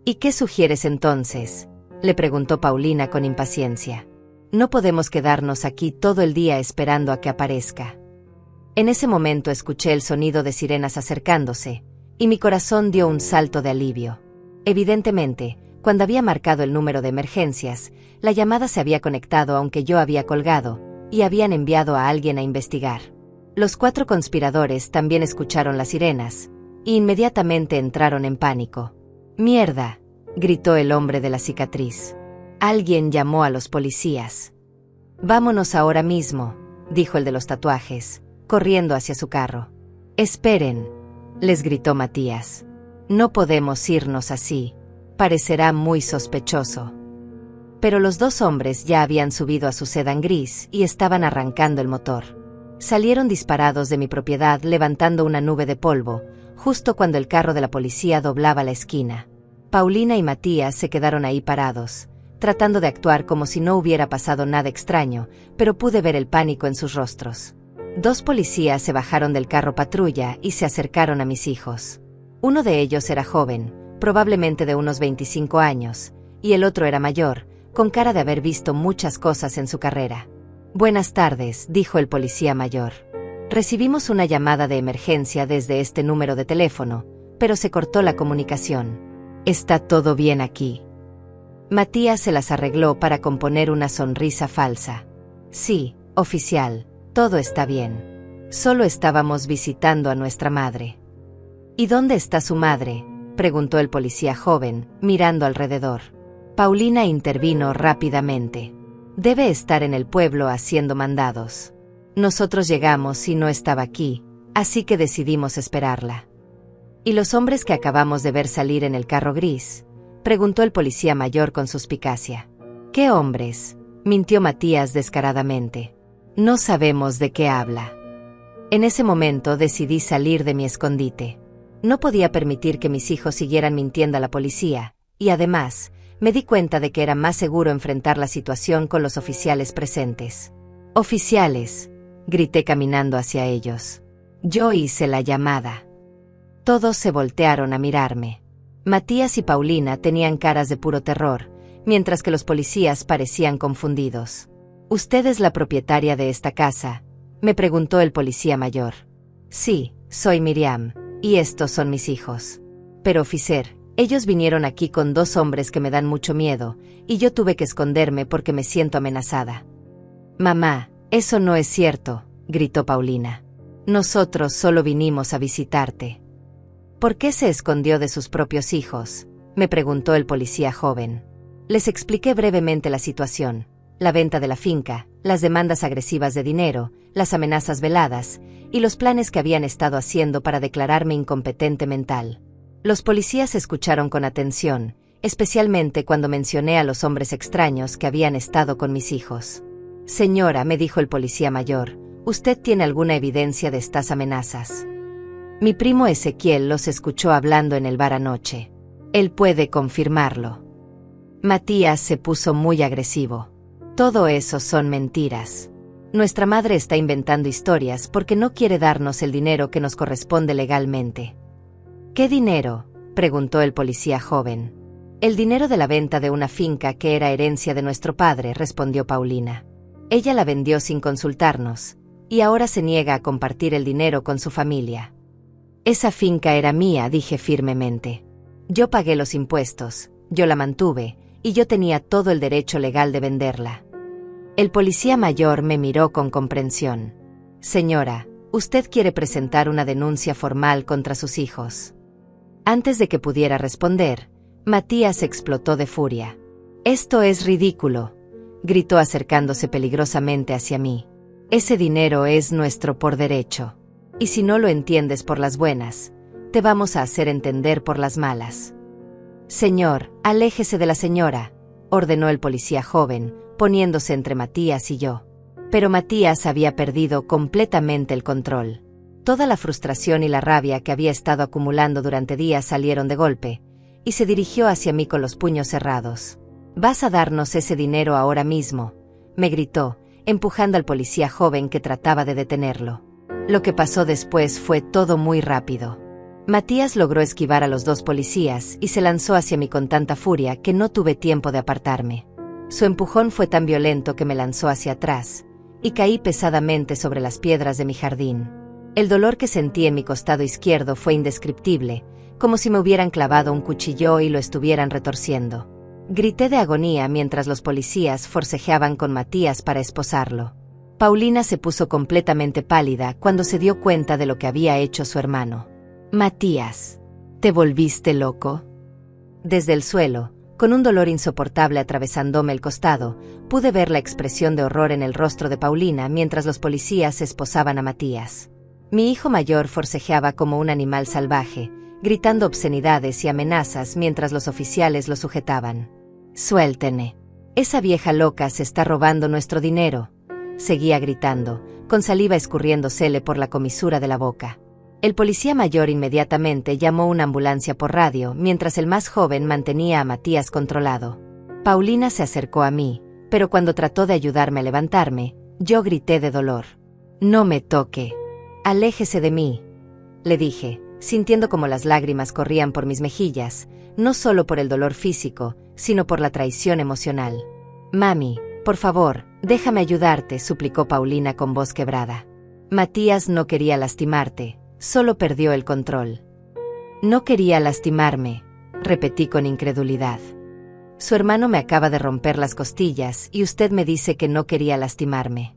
¿Y qué sugieres entonces?, le preguntó Paulina con impaciencia. No podemos quedarnos aquí todo el día esperando a que aparezca. En ese momento escuché el sonido de sirenas acercándose, y mi corazón dio un salto de alivio. Evidentemente, cuando había marcado el número de emergencias, la llamada se había conectado aunque yo había colgado, y habían enviado a alguien a investigar. Los 4 conspiradores también escucharon las sirenas, y inmediatamente entraron en pánico. «¡Mierda!», gritó el hombre de la cicatriz. Alguien llamó a los policías. «Vámonos ahora mismo», dijo el de los tatuajes, corriendo hacia su carro. «Esperen», les gritó Matías. «No podemos irnos así. Parecerá muy sospechoso». Pero los 2 hombres ya habían subido a su sedán gris y estaban arrancando el motor. Salieron disparados de mi propiedad levantando una nube de polvo, justo cuando el carro de la policía doblaba la esquina. Paulina y Matías se quedaron ahí parados, tratando de actuar como si no hubiera pasado nada extraño, pero pude ver el pánico en sus rostros. 2 policías se bajaron del carro patrulla y se acercaron a mis hijos. Uno de ellos era joven, probablemente de unos 25 años, y el otro era mayor, con cara de haber visto muchas cosas en su carrera. «Buenas tardes», dijo el policía mayor. «Recibimos una llamada de emergencia desde este número de teléfono, pero se cortó la comunicación. ¿Está todo bien aquí?». Matías se las arregló para componer una sonrisa falsa. «Sí, oficial, todo está bien. Solo estábamos visitando a nuestra madre». «¿Y dónde está su madre?», preguntó el policía joven, mirando alrededor. Paulina intervino rápidamente. «Debe estar en el pueblo haciendo mandados. Nosotros llegamos y no estaba aquí, así que decidimos esperarla». «¿Y los hombres que acabamos de ver salir en el carro gris?», preguntó el policía mayor con suspicacia. «¿Qué hombres?», mintió Matías descaradamente. «No sabemos de qué habla». En ese momento decidí salir de mi escondite. No podía permitir que mis hijos siguieran mintiendo a la policía, y además, me di cuenta de que era más seguro enfrentar la situación con los oficiales presentes. «Oficiales», grité caminando hacia ellos. Yo hice la llamada. Todos se voltearon a mirarme. Matías y Paulina tenían caras de puro terror, mientras que los policías parecían confundidos. ¿Usted es la propietaria de esta casa?, me preguntó el policía mayor. Sí, soy Miriam, y estos son mis hijos. Pero oficial, ellos vinieron aquí con 2 hombres que me dan mucho miedo, y yo tuve que esconderme porque me siento amenazada. Mamá, eso no es cierto, gritó Paulina. Nosotros solo vinimos a visitarte. ¿Por qué se escondió de sus propios hijos?, me preguntó el policía joven. Les expliqué brevemente la situación: la venta de la finca, las demandas agresivas de dinero, las amenazas veladas, y los planes que habían estado haciendo para declararme incompetente mental. Los policías escucharon con atención, especialmente cuando mencioné a los hombres extraños que habían estado con mis hijos. Señora, me dijo el policía mayor, ¿usted tiene alguna evidencia de estas amenazas? Mi primo Ezequiel los escuchó hablando en el bar anoche. Él puede confirmarlo. Matías se puso muy agresivo. Todo eso son mentiras. Nuestra madre está inventando historias porque no quiere darnos el dinero que nos corresponde legalmente. ¿Qué dinero?, preguntó el policía joven. El dinero de la venta de una finca que era herencia de nuestro padre, respondió Paulina. Ella la vendió sin consultarnos, y ahora se niega a compartir el dinero con su familia. Esa finca era mía, dije firmemente. Yo pagué los impuestos, yo la mantuve, y yo tenía todo el derecho legal de venderla. El policía mayor me miró con comprensión. Señora, usted quiere presentar una denuncia formal contra sus hijos. Antes de que pudiera responder, Matías explotó de furia. Esto es ridículo, gritó acercándose peligrosamente hacia mí. Ese dinero es nuestro por derecho. Y si no lo entiendes por las buenas, te vamos a hacer entender por las malas. Señor, aléjese de la señora, ordenó el policía joven, poniéndose entre Matías y yo. Pero Matías había perdido completamente el control. Toda la frustración y la rabia que había estado acumulando durante días salieron de golpe, y se dirigió hacia mí con los puños cerrados. «Vas a darnos ese dinero ahora mismo», me gritó, empujando al policía joven que trataba de detenerlo. Lo que pasó después fue todo muy rápido. Matías logró esquivar a los 2 policías y se lanzó hacia mí con tanta furia que no tuve tiempo de apartarme. Su empujón fue tan violento que me lanzó hacia atrás, y caí pesadamente sobre las piedras de mi jardín. El dolor que sentí en mi costado izquierdo fue indescriptible, como si me hubieran clavado un cuchillo y lo estuvieran retorciendo. Grité de agonía mientras los policías forcejeaban con Matías para esposarlo. Paulina se puso completamente pálida cuando se dio cuenta de lo que había hecho su hermano. Matías, ¿te volviste loco? Desde el suelo, con un dolor insoportable atravesándome el costado, pude ver la expresión de horror en el rostro de Paulina mientras los policías esposaban a Matías. Mi hijo mayor forcejeaba como un animal salvaje, gritando obscenidades y amenazas mientras los oficiales lo sujetaban. «Suéltenme. Esa vieja loca se está robando nuestro dinero», seguía gritando, con saliva escurriéndosele por la comisura de la boca. El policía mayor inmediatamente llamó una ambulancia por radio mientras el más joven mantenía a Matías controlado. Paulina se acercó a mí, pero cuando trató de ayudarme a levantarme, yo grité de dolor. «No me toque. Aléjese de mí», le dije, sintiendo como las lágrimas corrían por mis mejillas, no solo por el dolor físico, sino por la traición emocional. «Mami, por favor, déjame ayudarte», suplicó Paulina con voz quebrada. «Matías no quería lastimarte, solo perdió el control». «No quería lastimarme», repetí con incredulidad. «Su hermano me acaba de romper las costillas y usted me dice que no quería lastimarme».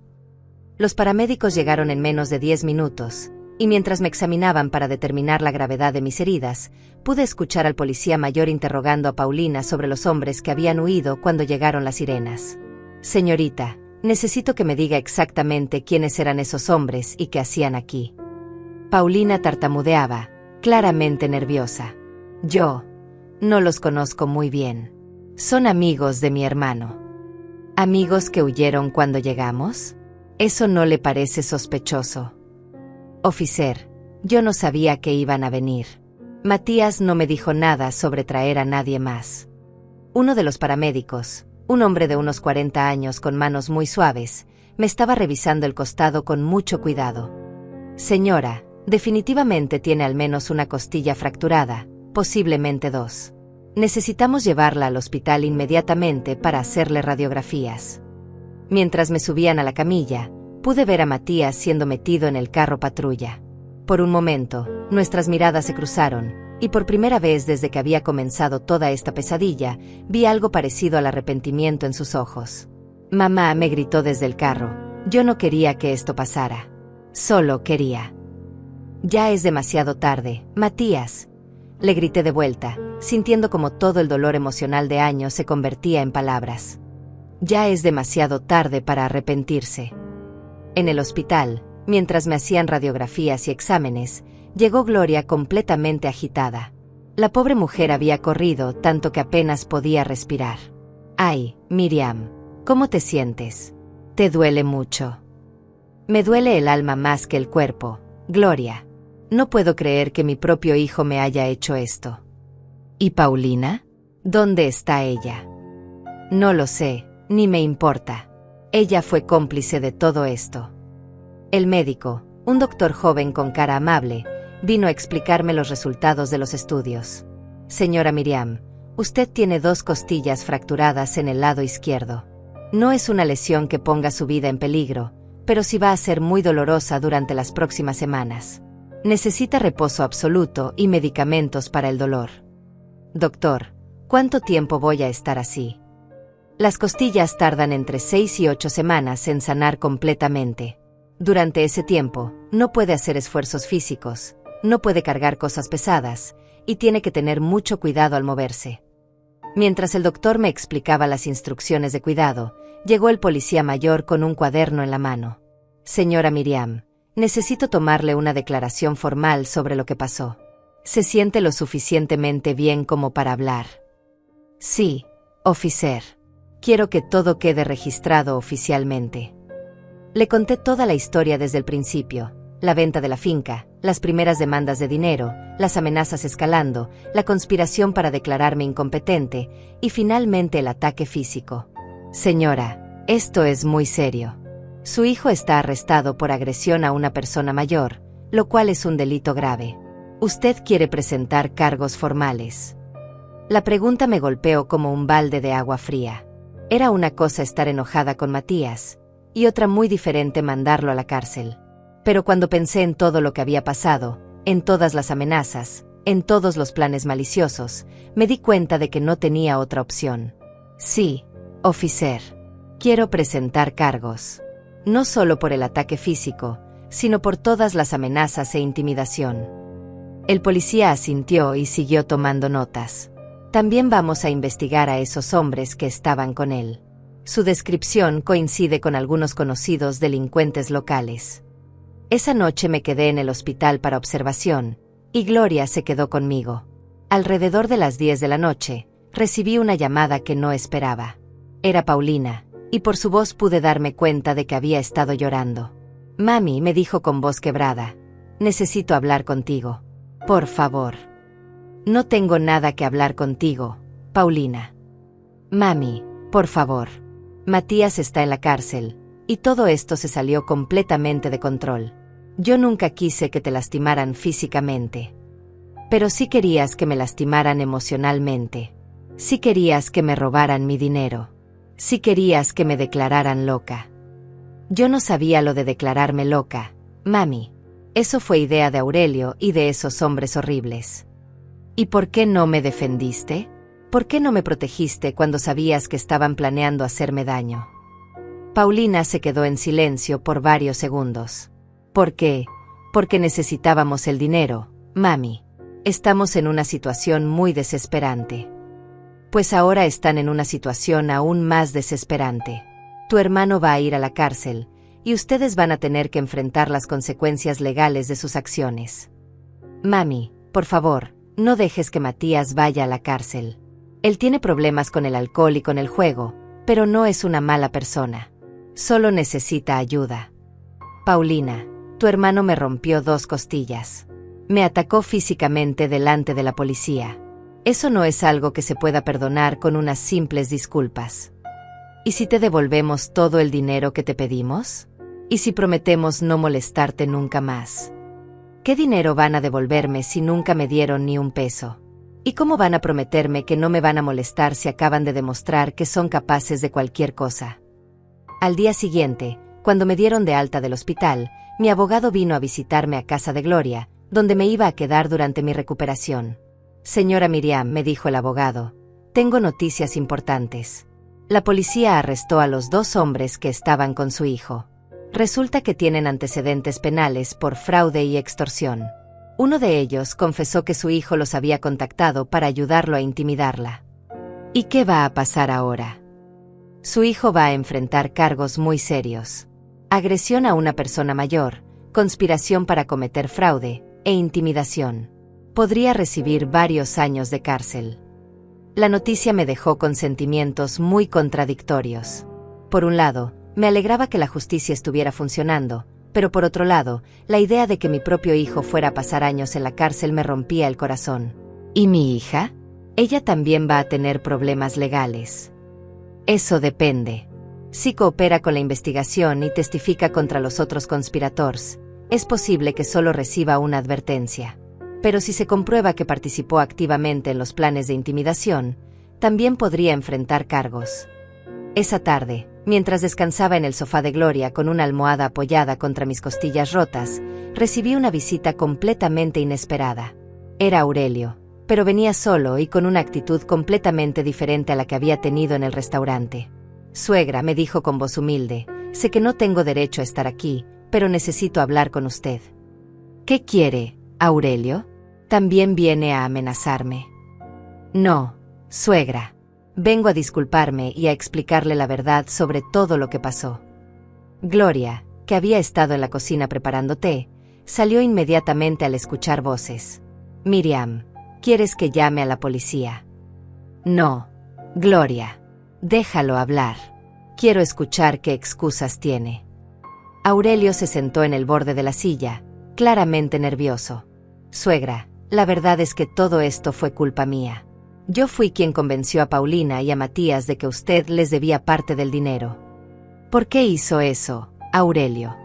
Los paramédicos llegaron en menos de 10 minutos, y mientras me examinaban para determinar la gravedad de mis heridas, pude escuchar al policía mayor interrogando a Paulina sobre los hombres que habían huido cuando llegaron las sirenas. «Señorita, necesito que me diga exactamente quiénes eran esos hombres y qué hacían aquí». Paulina tartamudeaba, claramente nerviosa. «Yo no los conozco muy bien. Son amigos de mi hermano». «¿Amigos que huyeron cuando llegamos? ¿Eso no le parece sospechoso?» «Oficial, yo no sabía que iban a venir. Matías no me dijo nada sobre traer a nadie más». Uno de los paramédicos, un hombre de unos 40 años con manos muy suaves, me estaba revisando el costado con mucho cuidado. Señora, definitivamente tiene al menos una costilla fracturada, posiblemente dos. Necesitamos llevarla al hospital inmediatamente para hacerle radiografías. Mientras me subían a la camilla, pude ver a Matías siendo metido en el carro patrulla. Por un momento, nuestras miradas se cruzaron, y por primera vez desde que había comenzado toda esta pesadilla, vi algo parecido al arrepentimiento en sus ojos. Mamá, me gritó desde el carro. Yo no quería que esto pasara. Solo quería. Ya es demasiado tarde, Matías. Le grité de vuelta, sintiendo como todo el dolor emocional de años se convertía en palabras. Ya es demasiado tarde para arrepentirse. En el hospital, mientras me hacían radiografías y exámenes, llegó Gloria completamente agitada. La pobre mujer había corrido tanto que apenas podía respirar. Ay, Miriam, ¿cómo te sientes? ¿Te duele mucho? Me duele el alma más que el cuerpo, Gloria. No puedo creer que mi propio hijo me haya hecho esto. ¿Y Paulina? ¿Dónde está ella? No lo sé, ni me importa. Ella fue cómplice de todo esto. El médico, un doctor joven con cara amable, vino a explicarme los resultados de los estudios. Señora Miriam, usted tiene 2 costillas fracturadas en el lado izquierdo. No es una lesión que ponga su vida en peligro, pero sí va a ser muy dolorosa durante las próximas semanas. Necesita reposo absoluto y medicamentos para el dolor. Doctor, ¿cuánto tiempo voy a estar así? Las costillas tardan entre 6 y 8 semanas en sanar completamente. Durante ese tiempo, no puede hacer esfuerzos físicos, no puede cargar cosas pesadas, y tiene que tener mucho cuidado al moverse. Mientras el doctor me explicaba las instrucciones de cuidado, llegó el policía mayor con un cuaderno en la mano. Señora Miriam, necesito tomarle una declaración formal sobre lo que pasó. ¿Se siente lo suficientemente bien como para hablar? Sí, oficial. Quiero que todo quede registrado oficialmente. Le conté toda la historia desde el principio, la venta de la finca, las primeras demandas de dinero, las amenazas escalando, la conspiración para declararme incompetente y finalmente el ataque físico. Señora, esto es muy serio. Su hijo está arrestado por agresión a una persona mayor, lo cual es un delito grave. Usted quiere presentar cargos formales. La pregunta me golpeó como un balde de agua fría. Era una cosa estar enojada con Matías, y otra muy diferente mandarlo a la cárcel. Pero cuando pensé en todo lo que había pasado, en todas las amenazas, en todos los planes maliciosos, me di cuenta de que no tenía otra opción. Sí, oficial. Quiero presentar cargos. No solo por el ataque físico, sino por todas las amenazas e intimidación. El policía asintió y siguió tomando notas. También vamos a investigar a esos hombres que estaban con él. Su descripción coincide con algunos conocidos delincuentes locales. Esa noche me quedé en el hospital para observación, y Gloria se quedó conmigo. Alrededor de las 10 de la noche, recibí una llamada que no esperaba. Era Paulina, y por su voz pude darme cuenta de que había estado llorando. Mami, me dijo con voz quebrada, necesito hablar contigo. Por favor. No tengo nada que hablar contigo, Paulina. Mami, por favor. Matías está en la cárcel, y todo esto se salió completamente de control. Yo nunca quise que te lastimaran físicamente. Pero sí querías que me lastimaran emocionalmente. Sí querías que me robaran mi dinero. Sí querías que me declararan loca. Yo no sabía lo de declararme loca, mami. Eso fue idea de Aurelio y de esos hombres horribles. ¿Y por qué no me defendiste? ¿Por qué no me protegiste cuando sabías que estaban planeando hacerme daño? Paulina se quedó en silencio por varios segundos. ¿Por qué? Porque necesitábamos el dinero, mami. Estamos en una situación muy desesperante. Pues ahora están en una situación aún más desesperante. Tu hermano va a ir a la cárcel, y ustedes van a tener que enfrentar las consecuencias legales de sus acciones. Mami, por favor, no dejes que Matías vaya a la cárcel. Él tiene problemas con el alcohol y con el juego, pero no es una mala persona. Solo necesita ayuda. Paulina, tu hermano me rompió 2 costillas. Me atacó físicamente delante de la policía. Eso no es algo que se pueda perdonar con unas simples disculpas. ¿Y si te devolvemos todo el dinero que te pedimos? ¿Y si prometemos no molestarte nunca más? ¿Qué dinero van a devolverme si nunca me dieron ni un peso? ¿Y cómo van a prometerme que no me van a molestar si acaban de demostrar que son capaces de cualquier cosa? Al día siguiente, cuando me dieron de alta del hospital, mi abogado vino a visitarme a casa de Gloria, donde me iba a quedar durante mi recuperación. Señora Miriam, me dijo el abogado, tengo noticias importantes. La policía arrestó a los 2 hombres que estaban con su hijo. Resulta que tienen antecedentes penales por fraude y extorsión. Uno de ellos confesó que su hijo los había contactado para ayudarlo a intimidarla. ¿Y qué va a pasar ahora? Su hijo va a enfrentar cargos muy serios. Agresión a una persona mayor, conspiración para cometer fraude e intimidación. Podría recibir varios años de cárcel. La noticia me dejó con sentimientos muy contradictorios. Por un lado, me alegraba que la justicia estuviera funcionando, pero por otro lado, la idea de que mi propio hijo fuera a pasar años en la cárcel me rompía el corazón. ¿Y mi hija? Ella también va a tener problemas legales. Eso depende. Si coopera con la investigación y testifica contra los otros conspiradores, es posible que solo reciba una advertencia. Pero si se comprueba que participó activamente en los planes de intimidación, también podría enfrentar cargos. Esa tarde, mientras descansaba en el sofá de Gloria con una almohada apoyada contra mis costillas rotas, recibí una visita completamente inesperada. Era Aurelio, pero venía solo y con una actitud completamente diferente a la que había tenido en el restaurante. Suegra, me dijo con voz humilde, sé que no tengo derecho a estar aquí, pero necesito hablar con usted. ¿Qué quiere, Aurelio? ¿También viene a amenazarme? No, suegra. Vengo a disculparme y a explicarle la verdad sobre todo lo que pasó. Gloria, que había estado en la cocina preparando té, salió inmediatamente al escuchar voces. Miriam, ¿quieres que llame a la policía? No, Gloria. Déjalo hablar. Quiero escuchar qué excusas tiene. Aurelio se sentó en el borde de la silla, claramente nervioso. Suegra, la verdad es que todo esto fue culpa mía. Yo fui quien convenció a Paulina y a Matías de que usted les debía parte del dinero. ¿Por qué hizo eso, Aurelio?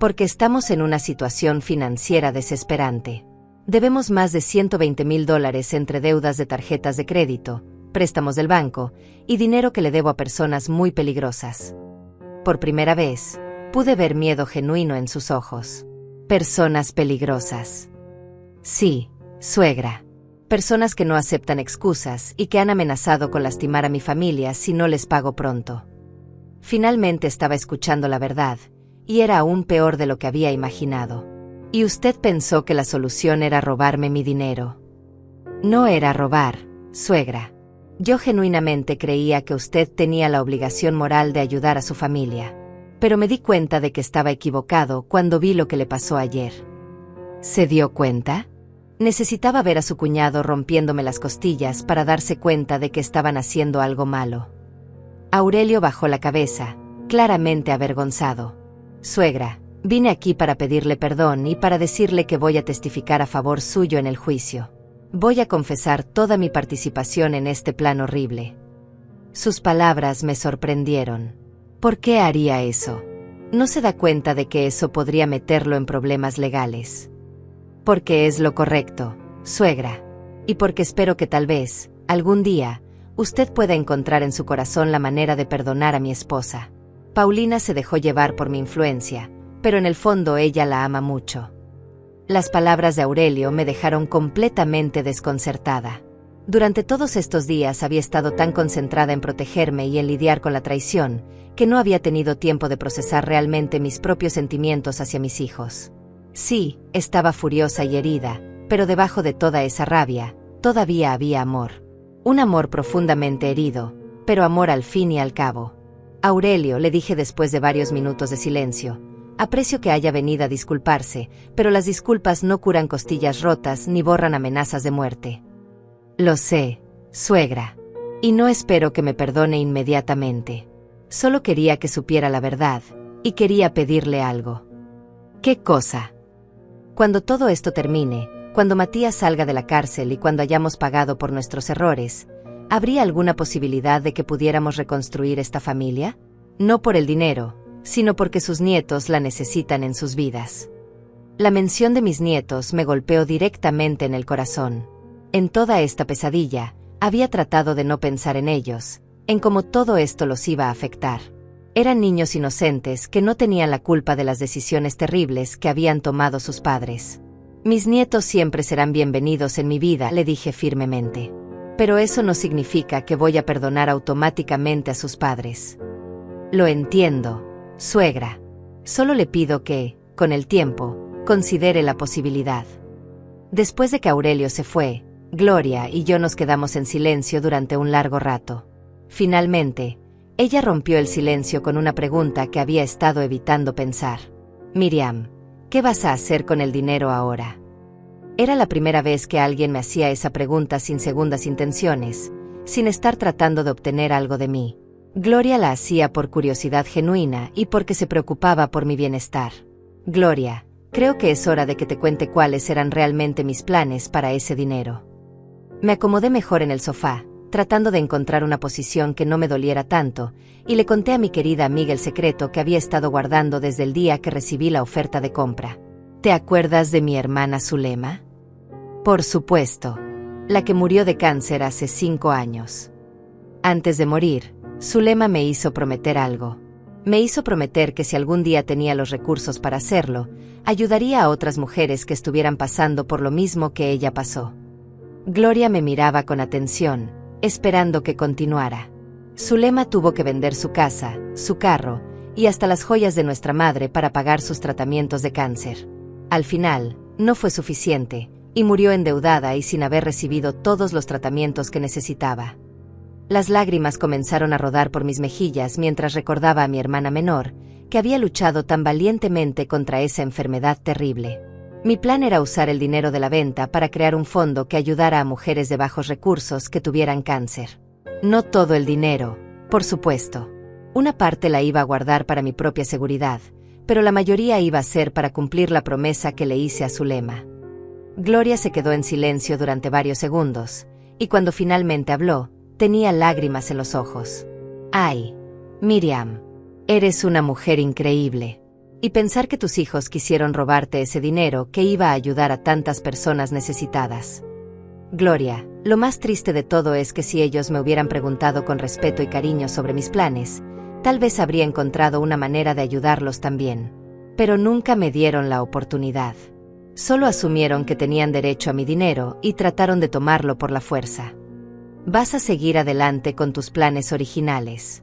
Porque estamos en una situación financiera desesperante. Debemos más de $120,000 entre deudas de tarjetas de crédito, préstamos del banco y dinero que le debo a personas muy peligrosas. Por primera vez, pude ver miedo genuino en sus ojos. Personas peligrosas. Sí, suegra. Personas que no aceptan excusas y que han amenazado con lastimar a mi familia si no les pago pronto. Finalmente estaba escuchando la verdad, y era aún peor de lo que había imaginado. Y usted pensó que la solución era robarme mi dinero. No era robar, suegra. Yo genuinamente creía que usted tenía la obligación moral de ayudar a su familia. Pero me di cuenta de que estaba equivocado cuando vi lo que le pasó ayer. ¿Se dio cuenta? Necesitaba ver a su cuñado rompiéndome las costillas para darse cuenta de que estaban haciendo algo malo. Aurelio bajó la cabeza, claramente avergonzado. Suegra, vine aquí para pedirle perdón y para decirle que voy a testificar a favor suyo en el juicio. Voy a confesar toda mi participación en este plan horrible. Sus palabras me sorprendieron. ¿Por qué haría eso? ¿No se da cuenta de que eso podría meterlo en problemas legales? Porque es lo correcto, suegra. Y porque espero que tal vez, algún día, usted pueda encontrar en su corazón la manera de perdonar a mi esposa. Paulina se dejó llevar por mi influencia, pero en el fondo ella la ama mucho. Las palabras de Aurelio me dejaron completamente desconcertada. Durante todos estos días había estado tan concentrada en protegerme y en lidiar con la traición, que no había tenido tiempo de procesar realmente mis propios sentimientos hacia mis hijos. Sí, estaba furiosa y herida, pero debajo de toda esa rabia, todavía había amor. Un amor profundamente herido, pero amor al fin y al cabo. Aurelio, le dije después de varios minutos de silencio, aprecio que haya venido a disculparse, pero las disculpas no curan costillas rotas ni borran amenazas de muerte. Lo sé, suegra. Y no espero que me perdone inmediatamente. Solo quería que supiera la verdad, y quería pedirle algo. ¿Qué cosa? Cuando todo esto termine, cuando Matías salga de la cárcel y cuando hayamos pagado por nuestros errores, ¿Habría alguna posibilidad de que pudiéramos reconstruir esta familia? No por el dinero, sino porque sus nietos la necesitan en sus vidas. La mención de mis nietos me golpeó directamente en el corazón. En toda esta pesadilla, había tratado de no pensar en ellos, en cómo todo esto los iba a afectar. Eran niños inocentes que no tenían la culpa de las decisiones terribles que habían tomado sus padres. Mis nietos siempre serán bienvenidos en mi vida, le dije firmemente. Pero eso no significa que voy a perdonar automáticamente a sus padres. Lo entiendo, suegra. Solo le pido que, con el tiempo, considere la posibilidad. Después de que Aurelio se fue, Gloria y yo nos quedamos en silencio durante un largo rato. Finalmente, ella rompió el silencio con una pregunta que había estado evitando pensar. Miriam, ¿qué vas a hacer con el dinero ahora? Era la primera vez que alguien me hacía esa pregunta sin segundas intenciones, sin estar tratando de obtener algo de mí. Gloria la hacía por curiosidad genuina y porque se preocupaba por mi bienestar. Gloria, creo que es hora de que te cuente cuáles eran realmente mis planes para ese dinero. Me acomodé mejor en el sofá, tratando de encontrar una posición que no me doliera tanto, y le conté a mi querida amiga el secreto que había estado guardando desde el día que recibí la oferta de compra. ¿Te acuerdas de mi hermana Zulema? Por supuesto, la que murió de cáncer hace 5 años. Antes de morir, Zulema me hizo prometer algo. Me hizo prometer que si algún día tenía los recursos para hacerlo, ayudaría a otras mujeres que estuvieran pasando por lo mismo que ella pasó. Gloria me miraba con atención, esperando que continuara. Zulema tuvo que vender su casa, su carro, y hasta las joyas de nuestra madre para pagar sus tratamientos de cáncer. Al final, no fue suficiente, y murió endeudada y sin haber recibido todos los tratamientos que necesitaba. Las lágrimas comenzaron a rodar por mis mejillas mientras recordaba a mi hermana menor, que había luchado tan valientemente contra esa enfermedad terrible. Mi plan era usar el dinero de la venta para crear un fondo que ayudara a mujeres de bajos recursos que tuvieran cáncer. No todo el dinero, por supuesto. Una parte la iba a guardar para mi propia seguridad, pero la mayoría iba a ser para cumplir la promesa que le hice a Zulema. Gloria se quedó en silencio durante varios segundos, y cuando finalmente habló, tenía lágrimas en los ojos. Ay, Miriam, eres una mujer increíble. Y pensar que tus hijos quisieron robarte ese dinero que iba a ayudar a tantas personas necesitadas. Gloria, lo más triste de todo es que si ellos me hubieran preguntado con respeto y cariño sobre mis planes, tal vez habría encontrado una manera de ayudarlos también. Pero nunca me dieron la oportunidad. Solo asumieron que tenían derecho a mi dinero y trataron de tomarlo por la fuerza. ¿Vas a seguir adelante con tus planes originales?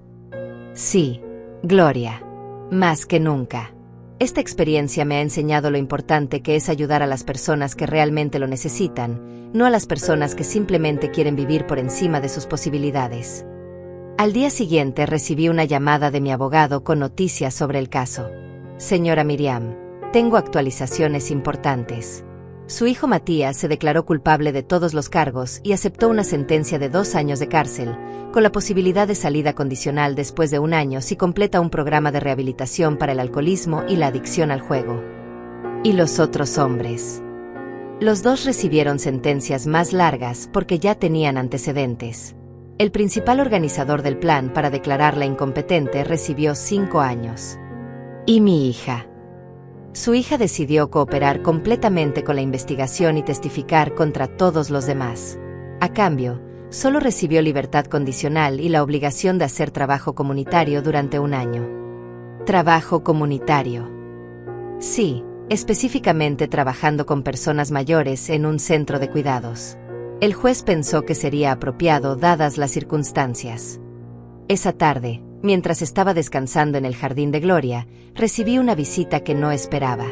Sí, Gloria. Más que nunca. Esta experiencia me ha enseñado lo importante que es ayudar a las personas que realmente lo necesitan, no a las personas que simplemente quieren vivir por encima de sus posibilidades. Al día siguiente recibí una llamada de mi abogado con noticias sobre el caso. Señora Miriam, tengo actualizaciones importantes. Su hijo Matías se declaró culpable de todos los cargos y aceptó una sentencia de 2 años de cárcel, con la posibilidad de salida condicional después de 1 año si completa un programa de rehabilitación para el alcoholismo y la adicción al juego. ¿Y los otros hombres? Los 2 recibieron sentencias más largas porque ya tenían antecedentes. El principal organizador del plan para declararla incompetente recibió 5 años. ¿Y mi hija? Su hija decidió cooperar completamente con la investigación y testificar contra todos los demás. A cambio, solo recibió libertad condicional y la obligación de hacer trabajo comunitario durante 1 año. ¿Trabajo comunitario? Sí, específicamente trabajando con personas mayores en un centro de cuidados. El juez pensó que sería apropiado dadas las circunstancias. Esa tarde, mientras estaba descansando en el jardín de Gloria, recibí una visita que no esperaba.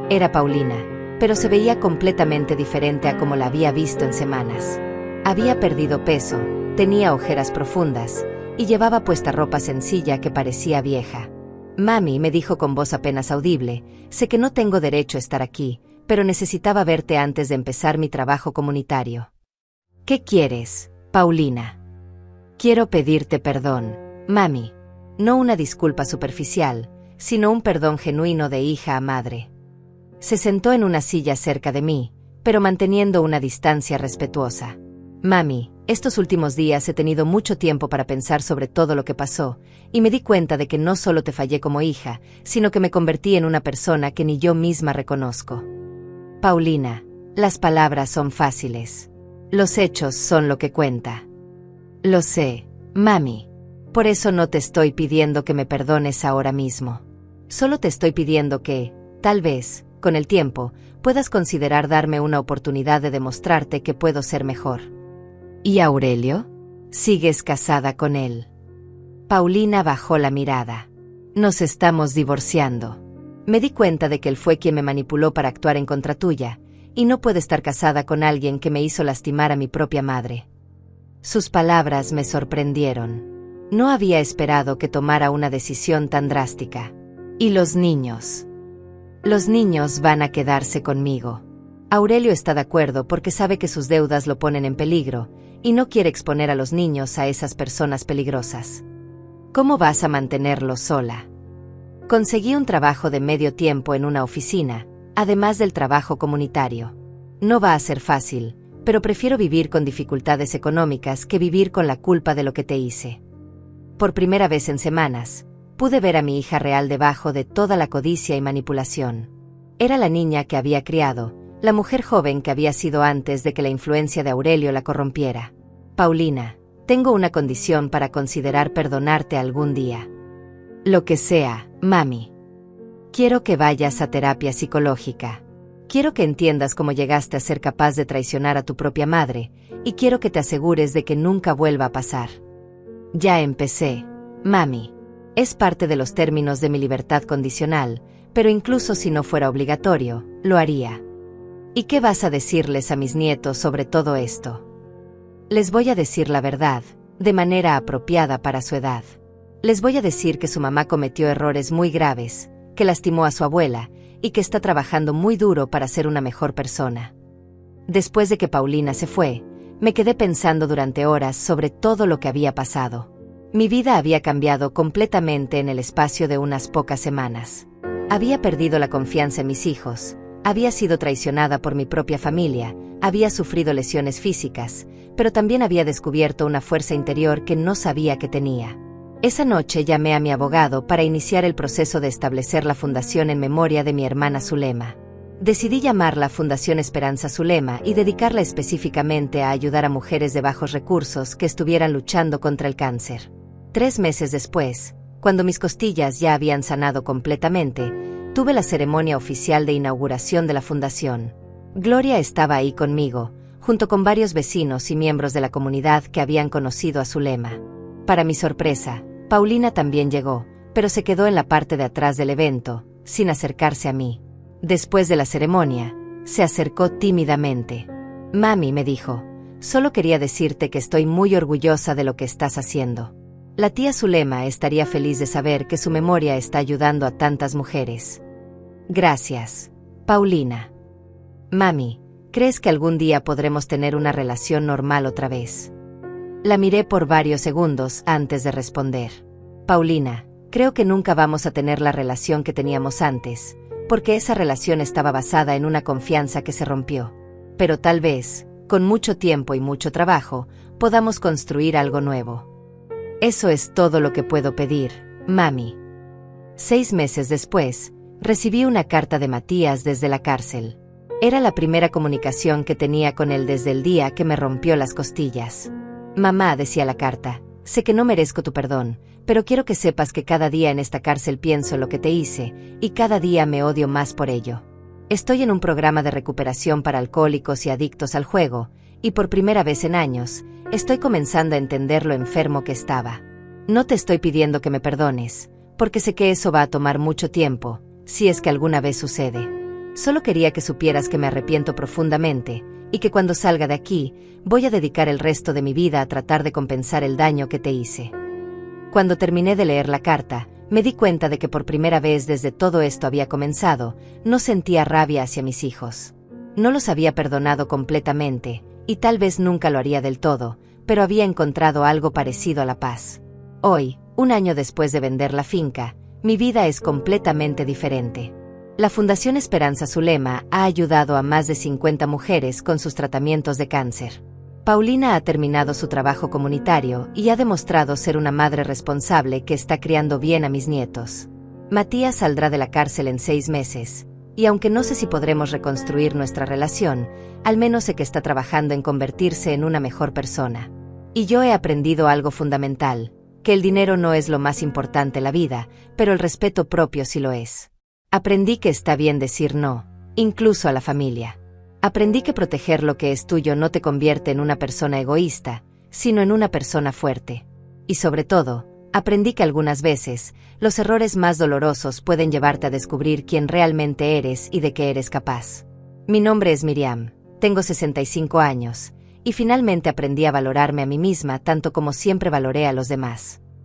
Era Paulina, pero se veía completamente diferente a como la había visto en semanas. Había perdido peso, tenía ojeras profundas, y llevaba puesta ropa sencilla que parecía vieja. Mami, me dijo con voz apenas audible, sé que no tengo derecho a estar aquí, pero necesitaba verte antes de empezar mi trabajo comunitario. ¿Qué quieres, Paulina? Quiero pedirte perdón, mami. No una disculpa superficial, sino un perdón genuino de hija a madre. Se sentó en una silla cerca de mí, pero manteniendo una distancia respetuosa. Mami, estos últimos días he tenido mucho tiempo para pensar sobre todo lo que pasó, y me di cuenta de que no solo te fallé como hija, sino que me convertí en una persona que ni yo misma reconozco. Paulina, las palabras son fáciles. Los hechos son lo que cuenta. Lo sé, mami. Por eso no te estoy pidiendo que me perdones ahora mismo. Solo te estoy pidiendo que, tal vez, con el tiempo, puedas considerar darme una oportunidad de demostrarte que puedo ser mejor. ¿Y Aurelio? ¿Sigues casada con él? Paulina bajó la mirada. Nos estamos divorciando. Me di cuenta de que él fue quien me manipuló para actuar en contra tuya, y no puedo estar casada con alguien que me hizo lastimar a mi propia madre. Sus palabras me sorprendieron. No había esperado que tomara una decisión tan drástica. ¿Y los niños? Los niños van a quedarse conmigo. Aurelio está de acuerdo porque sabe que sus deudas lo ponen en peligro, y no quiere exponer a los niños a esas personas peligrosas. ¿Cómo vas a mantenerlos sola? Conseguí un trabajo de medio tiempo en una oficina, además del trabajo comunitario. No va a ser fácil, pero prefiero vivir con dificultades económicas que vivir con la culpa de lo que te hice. Por primera vez en semanas, pude ver a mi hija real debajo de toda la codicia y manipulación. Era la niña que había criado, la mujer joven que había sido antes de que la influencia de Aurelio la corrompiera. Paulina, tengo una condición para considerar perdonarte algún día. Lo que sea, mami. Quiero que vayas a terapia psicológica. Quiero que entiendas cómo llegaste a ser capaz de traicionar a tu propia madre, y quiero que te asegures de que nunca vuelva a pasar. Ya empecé, mami. Es parte de los términos de mi libertad condicional, pero incluso si no fuera obligatorio, lo haría. ¿Y qué vas a decirles a mis nietos sobre todo esto? Les voy a decir la verdad, de manera apropiada para su edad. Les voy a decir que su mamá cometió errores muy graves, que lastimó a su abuela, y que está trabajando muy duro para ser una mejor persona. Después de que Paulina se fue, me quedé pensando durante horas sobre todo lo que había pasado. Mi vida había cambiado completamente en el espacio de unas pocas semanas. Había perdido la confianza en mis hijos, había sido traicionada por mi propia familia, había sufrido lesiones físicas, pero también había descubierto una fuerza interior que no sabía que tenía. Esa noche llamé a mi abogado para iniciar el proceso de establecer la fundación en memoria de mi hermana Zulema. Decidí llamarla Fundación Esperanza Zulema y dedicarla específicamente a ayudar a mujeres de bajos recursos que estuvieran luchando contra el cáncer. 3 meses después, cuando mis costillas ya habían sanado completamente, tuve la ceremonia oficial de inauguración de la fundación. Gloria estaba ahí conmigo, junto con varios vecinos y miembros de la comunidad que habían conocido a Zulema. Para mi sorpresa, Paulina también llegó, pero se quedó en la parte de atrás del evento, sin acercarse a mí. Después de la ceremonia, se acercó tímidamente. Mami, me dijo, solo quería decirte que estoy muy orgullosa de lo que estás haciendo. La tía Zulema estaría feliz de saber que su memoria está ayudando a tantas mujeres. Gracias, Paulina. Mami, ¿crees que algún día podremos tener una relación normal otra vez? La miré por varios segundos antes de responder. Paulina, creo que nunca vamos a tener la relación que teníamos antes, porque esa relación estaba basada en una confianza que se rompió. Pero tal vez, con mucho tiempo y mucho trabajo, podamos construir algo nuevo. Eso es todo lo que puedo pedir, mami. 6 meses después, recibí una carta de Matías desde la cárcel. Era la primera comunicación que tenía con él desde el día que me rompió las costillas. Mamá, decía la carta, sé que no merezco tu perdón, pero quiero que sepas que cada día en esta cárcel pienso lo que te hice, y cada día me odio más por ello. Estoy en un programa de recuperación para alcohólicos y adictos al juego, y por primera vez en años, estoy comenzando a entender lo enfermo que estaba. No te estoy pidiendo que me perdones, porque sé que eso va a tomar mucho tiempo, si es que alguna vez sucede. Solo quería que supieras que me arrepiento profundamente, y que cuando salga de aquí, voy a dedicar el resto de mi vida a tratar de compensar el daño que te hice. Cuando terminé de leer la carta, me di cuenta de que por primera vez desde todo esto había comenzado, no sentía rabia hacia mis hijos. No los había perdonado completamente, y tal vez nunca lo haría del todo, pero había encontrado algo parecido a la paz. Hoy, 1 año después de vender la finca, mi vida es completamente diferente. La Fundación Esperanza Zulema ha ayudado a más de 50 mujeres con sus tratamientos de cáncer. Paulina ha terminado su trabajo comunitario y ha demostrado ser una madre responsable que está criando bien a mis nietos. Matías saldrá de la cárcel en 6 meses, y aunque no sé si podremos reconstruir nuestra relación, al menos sé que está trabajando en convertirse en una mejor persona. Y yo he aprendido algo fundamental, que el dinero no es lo más importante en la vida, pero el respeto propio sí lo es. Aprendí que está bien decir no, incluso a la familia. Aprendí que proteger lo que es tuyo no te convierte en una persona egoísta, sino en una persona fuerte. Y sobre todo, aprendí que algunas veces, los errores más dolorosos pueden llevarte a descubrir quién realmente eres y de qué eres capaz. Mi nombre es Miriam, tengo 65 años, y finalmente aprendí a valorarme a mí misma tanto como siempre valoré a los demás.